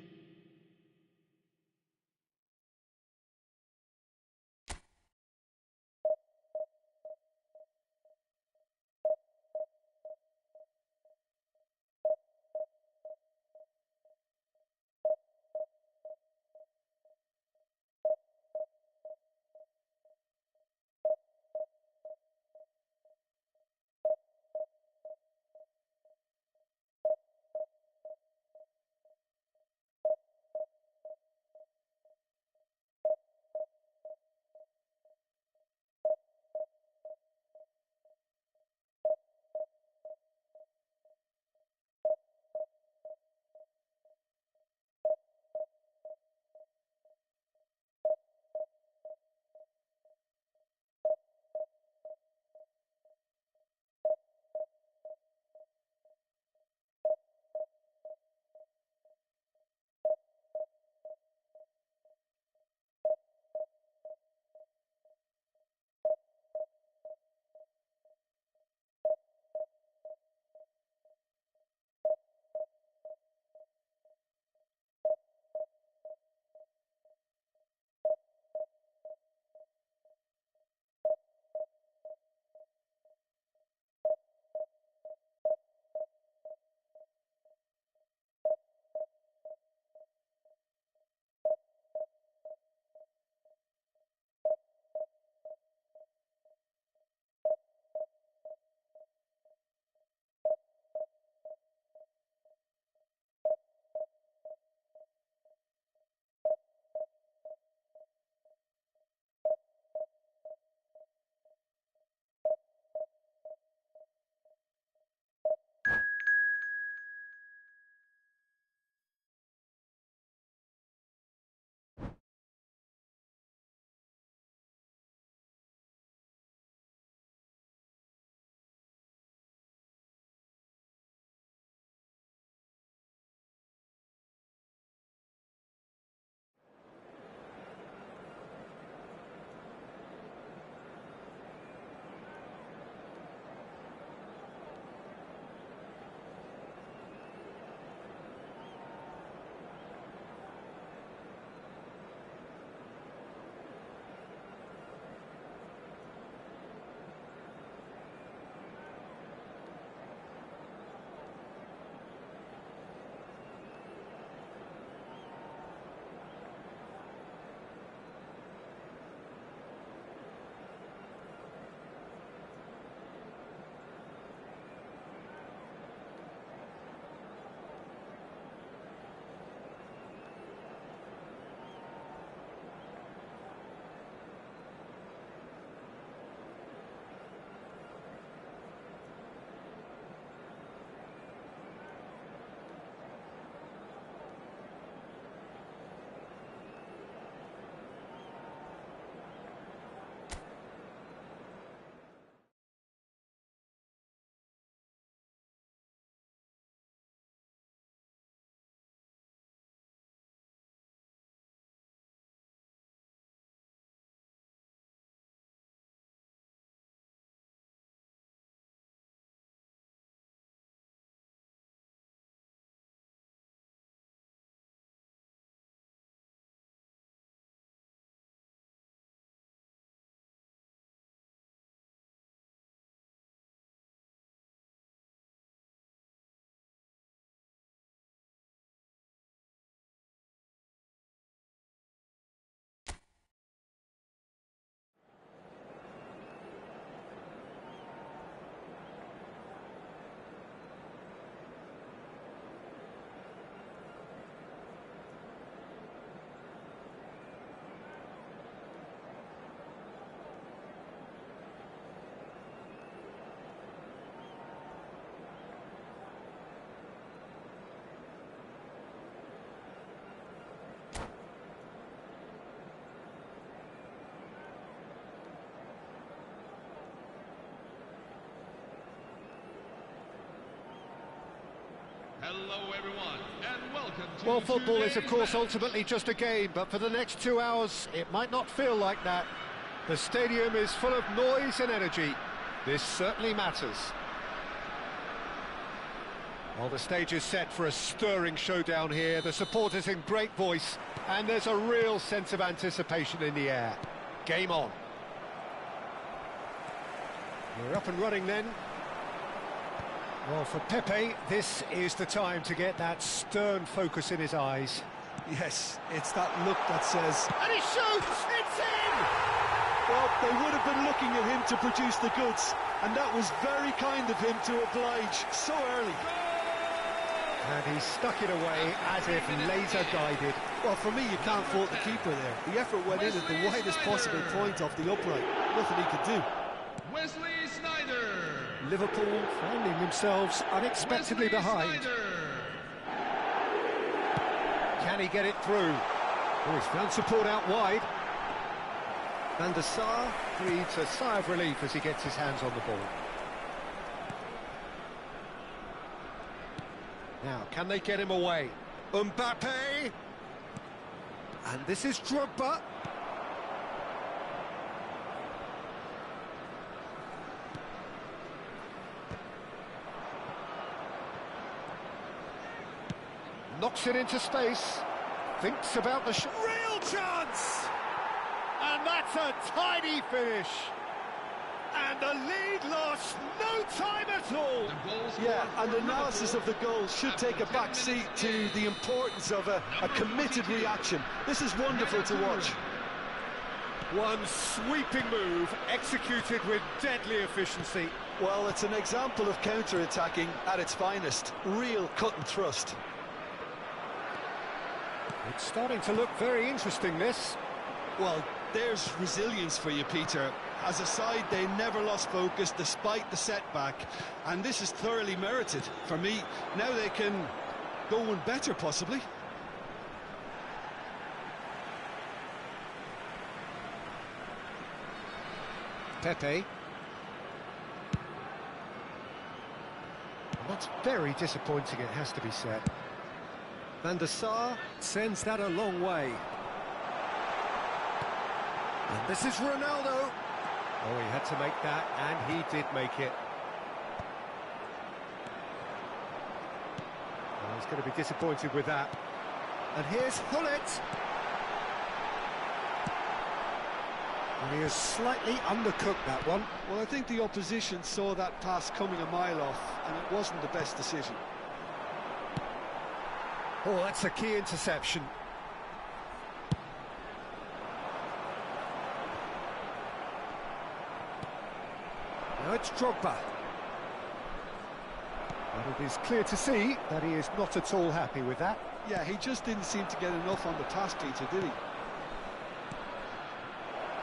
Hello everyone, and welcome to Well, football is, of today's course, match. ultimately just a game, but for the next 2 hours, it might not feel like that. The stadium is full of noise and energy. This certainly matters. Well, the stage is set for a stirring showdown here. The supporters in great voice, and there's a real sense of anticipation in the air. Game on. We're up and running then. Well, for Pepe, this is the time to get that stern focus in his eyes. Yes, it's that look that says, And he shoots! It's in! well, they would have been looking at him to produce the goods, and that was very kind of him to oblige so early. And he stuck it away as if laser-guided. Well, for me, you can't fault the keeper there. The effort went in at the widest possible point off the upright. Nothing he could do. Wesley Sneijder. Liverpool finding themselves unexpectedly Wesley behind. Sneijder. Can he get it through? Oh, he's found support out wide. Van der Sar breathes a sigh of relief as he gets his hands on the ball. Now, can they get him away? Mbappe! And this is Drogba. Knocks it into space. Thinks about the shot. Real chance! And that's a tidy finish. And the lead lost no time at all. The goal scored Yeah, and for analysis of the Liverpool goal should after take a 10 back seat minutes to is the importance of a committed 42. reaction. This is wonderful to watch. One sweeping move executed with deadly efficiency. Well, it's an example of counter-attacking at its finest. Real cut and thrust. It's starting to look very interesting, this. Well, there's resilience for you, Peter. As a side, they never lost focus despite the setback, and this is thoroughly merited. For me, now they can go one better, possibly. Pepe. And that's very disappointing, it has to be said. Van der Sar sends that a long way. And this is Ronaldo. Oh, he had to make that, and he did make it. Oh, he's going to be disappointed with that. And here's Hullet. And he has slightly undercooked that one. Well, I think the opposition saw that pass coming a mile off, and it wasn't the best decision. Oh, that's a key interception. Now it's Drogba. But it is clear to see that he is not at all happy with that. Yeah, he just didn't seem to get enough on the pass, Peter, did he?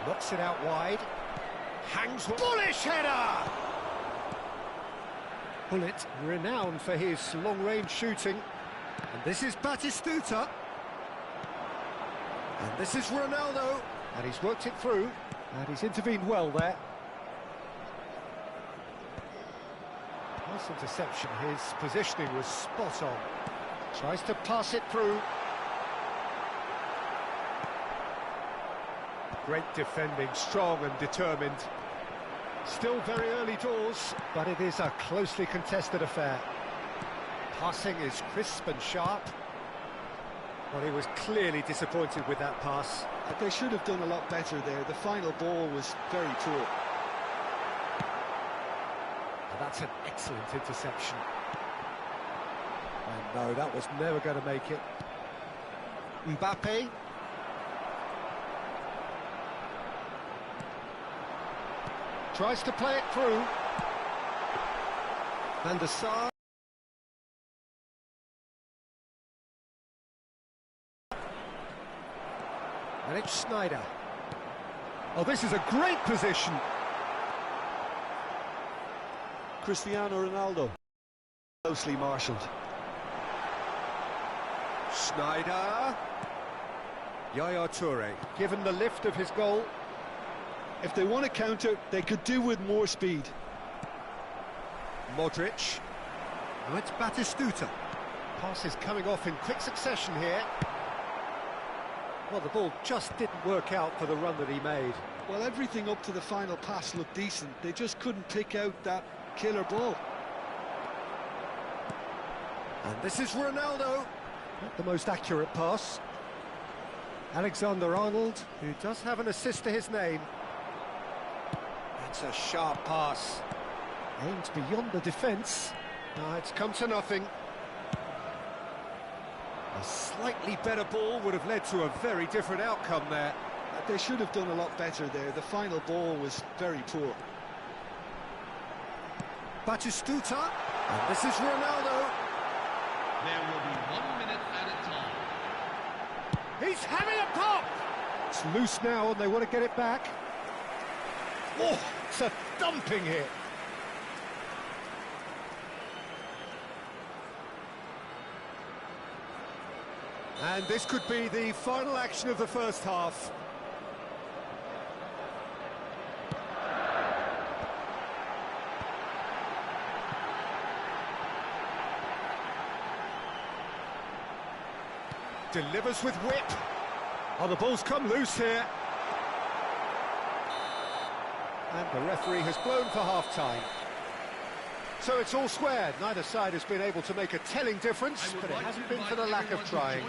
Knocks it out wide. Hangs bullish header! Hullet, renowned for his long-range shooting. And this is Batistuta. And this is Ronaldo. And he's worked it through. And he's intervened well there. Nice interception. His positioning was spot on. Tries to pass it through. Great defending, strong and determined. Still very early doors, but it is a closely contested affair. Passing is crisp and sharp. Well, he was clearly disappointed with that pass. They should have done a lot better there. The final ball was very poor. And that's an excellent interception. And no, that was never going to make it. Mbappe. Tries to play it through. Van der Sar. And it's Sneijder. Oh, this is a great position. Cristiano Ronaldo. Closely marshalled. Sneijder. Yaya Toure, given the lift of his goal. If they want to counter, they could do with more speed. Modric. Now it's Batistuta. Passes coming off in quick succession here. Well, the ball just didn't work out for the run that he made. Well, everything up to the final pass looked decent. They just couldn't pick out that killer ball. And this is Ronaldo. Not the most accurate pass. Alexander-Arnold, who does have an assist to his name. That's a sharp pass. Aimed beyond the defence. It's come to nothing. A slightly better ball would have led to a very different outcome there. They should have done a lot better there. The final ball was very poor. Batistuta, and this is Ronaldo. There will be 1 minute at a time. He's having a pop! It's loose now and they want to get it back. Oh, it's a dumping hit. And this could be the final action of the first half. Delivers with whip. Oh, the ball's come loose here. And the referee has blown for half-time. So it's all squared. Neither side has been able to make a telling difference, but it hasn't been for the lack of trying.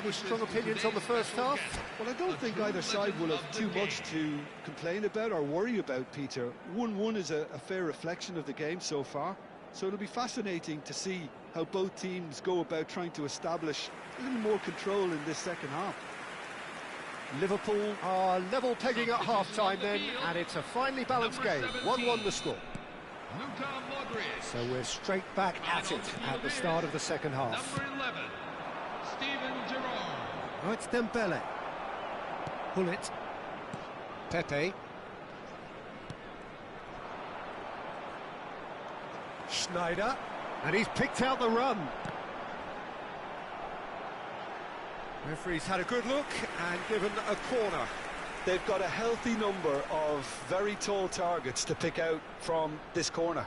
Any strong opinions on the first half? Well, I don't think either side will have too much to complain about or worry about, Peter. 1-1 is a fair reflection of the game so far. So it'll be fascinating to see how both teams go about trying to establish a little more control in this second half. Liverpool are level pegging at half-time then, and it's a finely balanced game. 1-1 the score. So we're straight back at it at the start of the second half. Number 11, Steven Gerrard. Oh, it's Dembele. Bullet. Pepe. Schneider. And he's picked out the run. Referee's had a good look and given a corner. They've got a healthy number of very tall targets to pick out from this corner.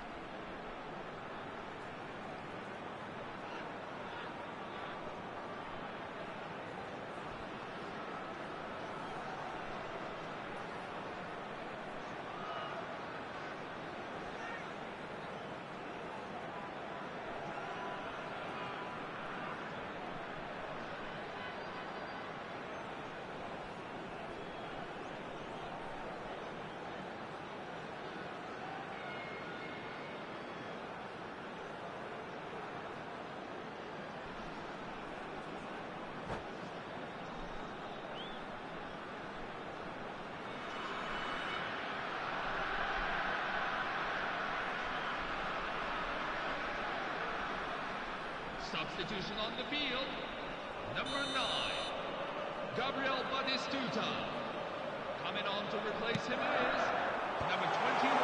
Substitution on the field. Number 9, Gabriel Batistuta. Coming on to replace him is number 21.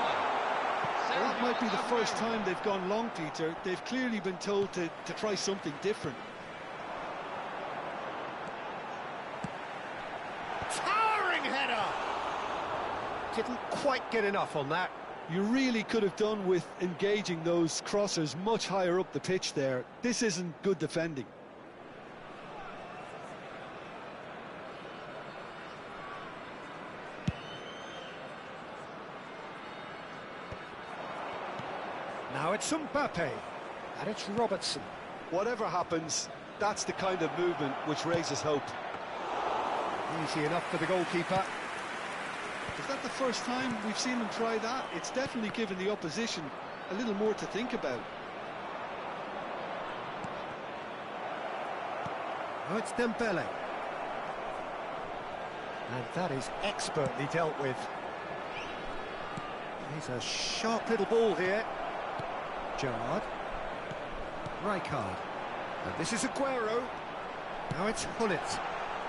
Well, that might be the first time they've gone long, Peter. They've clearly been told to try something different. Towering header! Didn't quite get enough on that. You really could have done with engaging those crossers much higher up the pitch there. This isn't good defending. Now it's Mbappe, and it's Robertson. Whatever happens, that's the kind of movement which raises hope. Easy enough for the goalkeeper. Is that the first time we've seen them try that? It's definitely given the opposition a little more to think about. Oh, it's Dembele. And that is expertly dealt with. He's a sharp little ball here. Gerrard. Rijkaard. And this is Aguero. Now it's Hullet.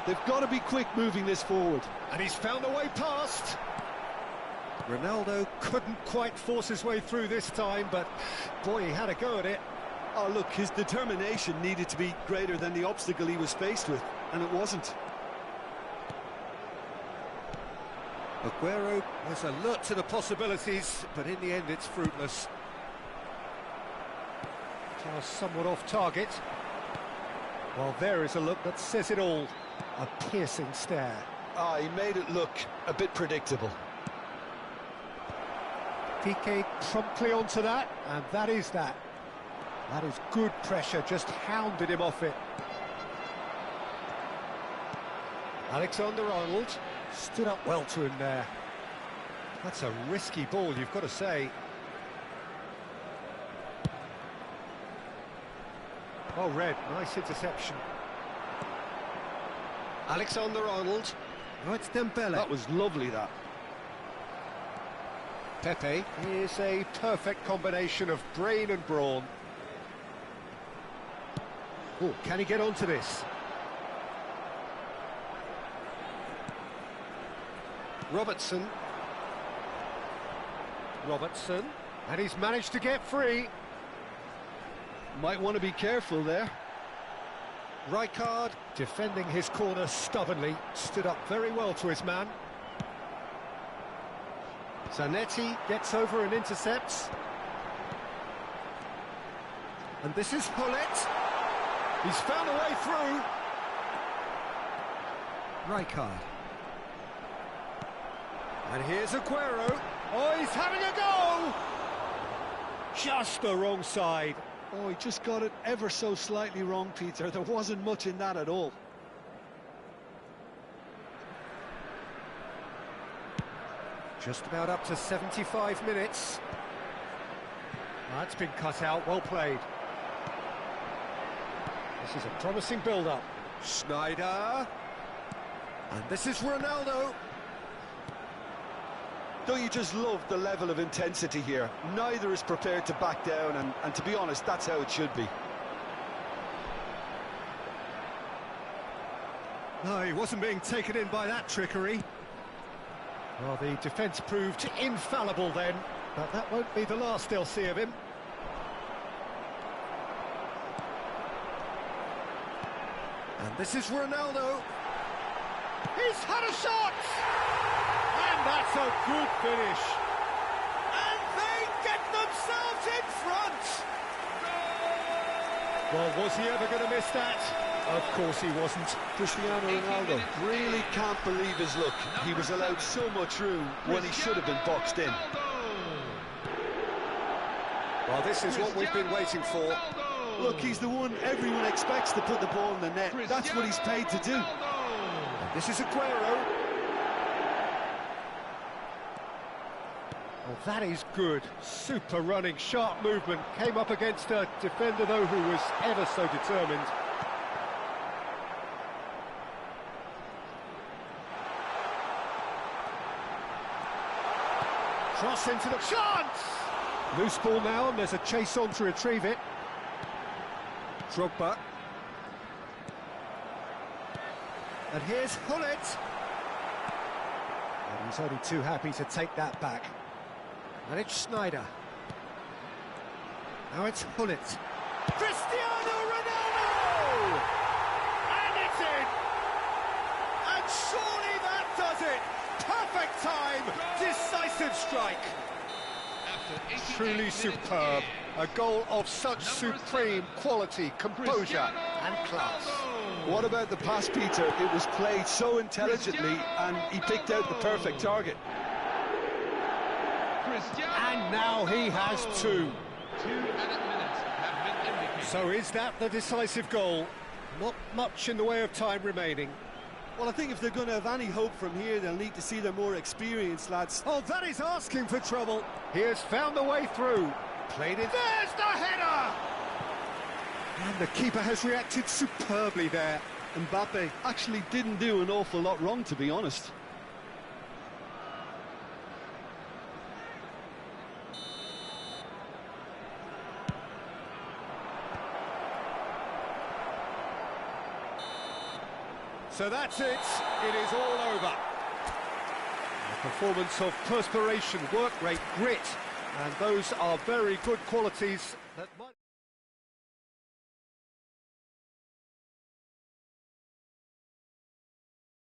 They've got to be quick moving this forward. And he's found a way past. Ronaldo couldn't quite force his way through this time, but boy, he had a go at it. Oh, look, his determination needed to be greater than the obstacle he was faced with, and it wasn't. Aguero was alert to the possibilities, but in the end it's fruitless. Pass somewhat off target. Well, there is a look that says it all. A piercing stare. Ah, he made it look a bit predictable. Piqué promptly onto that, and that is that. That is good pressure, just hounded him off it. Alexander-Arnold stood up well to him there. That's a risky ball, you've got to say. Oh, Red, nice interception. Alexander-Arnold. Oh, it's Dembele. That was lovely, that. Pepe is a perfect combination of brain and brawn. Oh, can he get onto this? Robertson, and he's managed to get free. Might want to be careful there. Rijkaard, defending his corner stubbornly, stood up very well to his man. Zanetti gets over and intercepts. And this is Hullet. He's found a way through. Rijkaard. And here's Aguero. Oh, he's having a go! Just the wrong side. Oh, he just got it ever so slightly wrong, Peter. There wasn't much in that at all. Just about up to 75 minutes. That's been cut out, well played. This is a promising build-up. Schneider. And this is Ronaldo. Don't you just love the level of intensity here? Neither is prepared to back down, and to be honest, that's how it should be. No, he wasn't being taken in by that trickery. Well, the defence proved infallible then, but that won't be the last they'll see of him. And this is Ronaldo. He's had a shot! And that's a good finish. And they get themselves in front! Well, was he ever going to miss that? Of course he wasn't. Cristiano Ronaldo really can't believe his luck. He was allowed so much room when he should have been boxed in. Well, this is what we've been waiting for. Look, he's the one everyone expects to put the ball in the net. That's what he's paid to do. And this is Aguero. Well, that is good. Super running, sharp movement. Came up against a defender, though, who was ever so determined. Cross into the chance! Loose ball now, and there's a chase on to retrieve it. Drogba. And here's Hullet. And he's only too happy to take that back. And it's Schneider. Now it's Hullet. Cristiano Ronaldo! And it's in! And surely that does it! Perfect time! Decisive strike! Truly superb. A goal of such supreme quality, composure and class. What about the pass, Peter? It was played so intelligently and he picked out the perfect target. And now he has two. 2 added minutes have been indicated. So is that the decisive goal? Not much in the way of time remaining. Well, I think if they're going to have any hope from here, they'll need to see their more experienced lads. Oh, that is asking for trouble. He has found a way through. Played it. There's the header! And the keeper has reacted superbly there. Mbappe actually didn't do an awful lot wrong, to be honest. So that's it. It is all over. A performance of perspiration, work rate, grit, and those are very good qualities that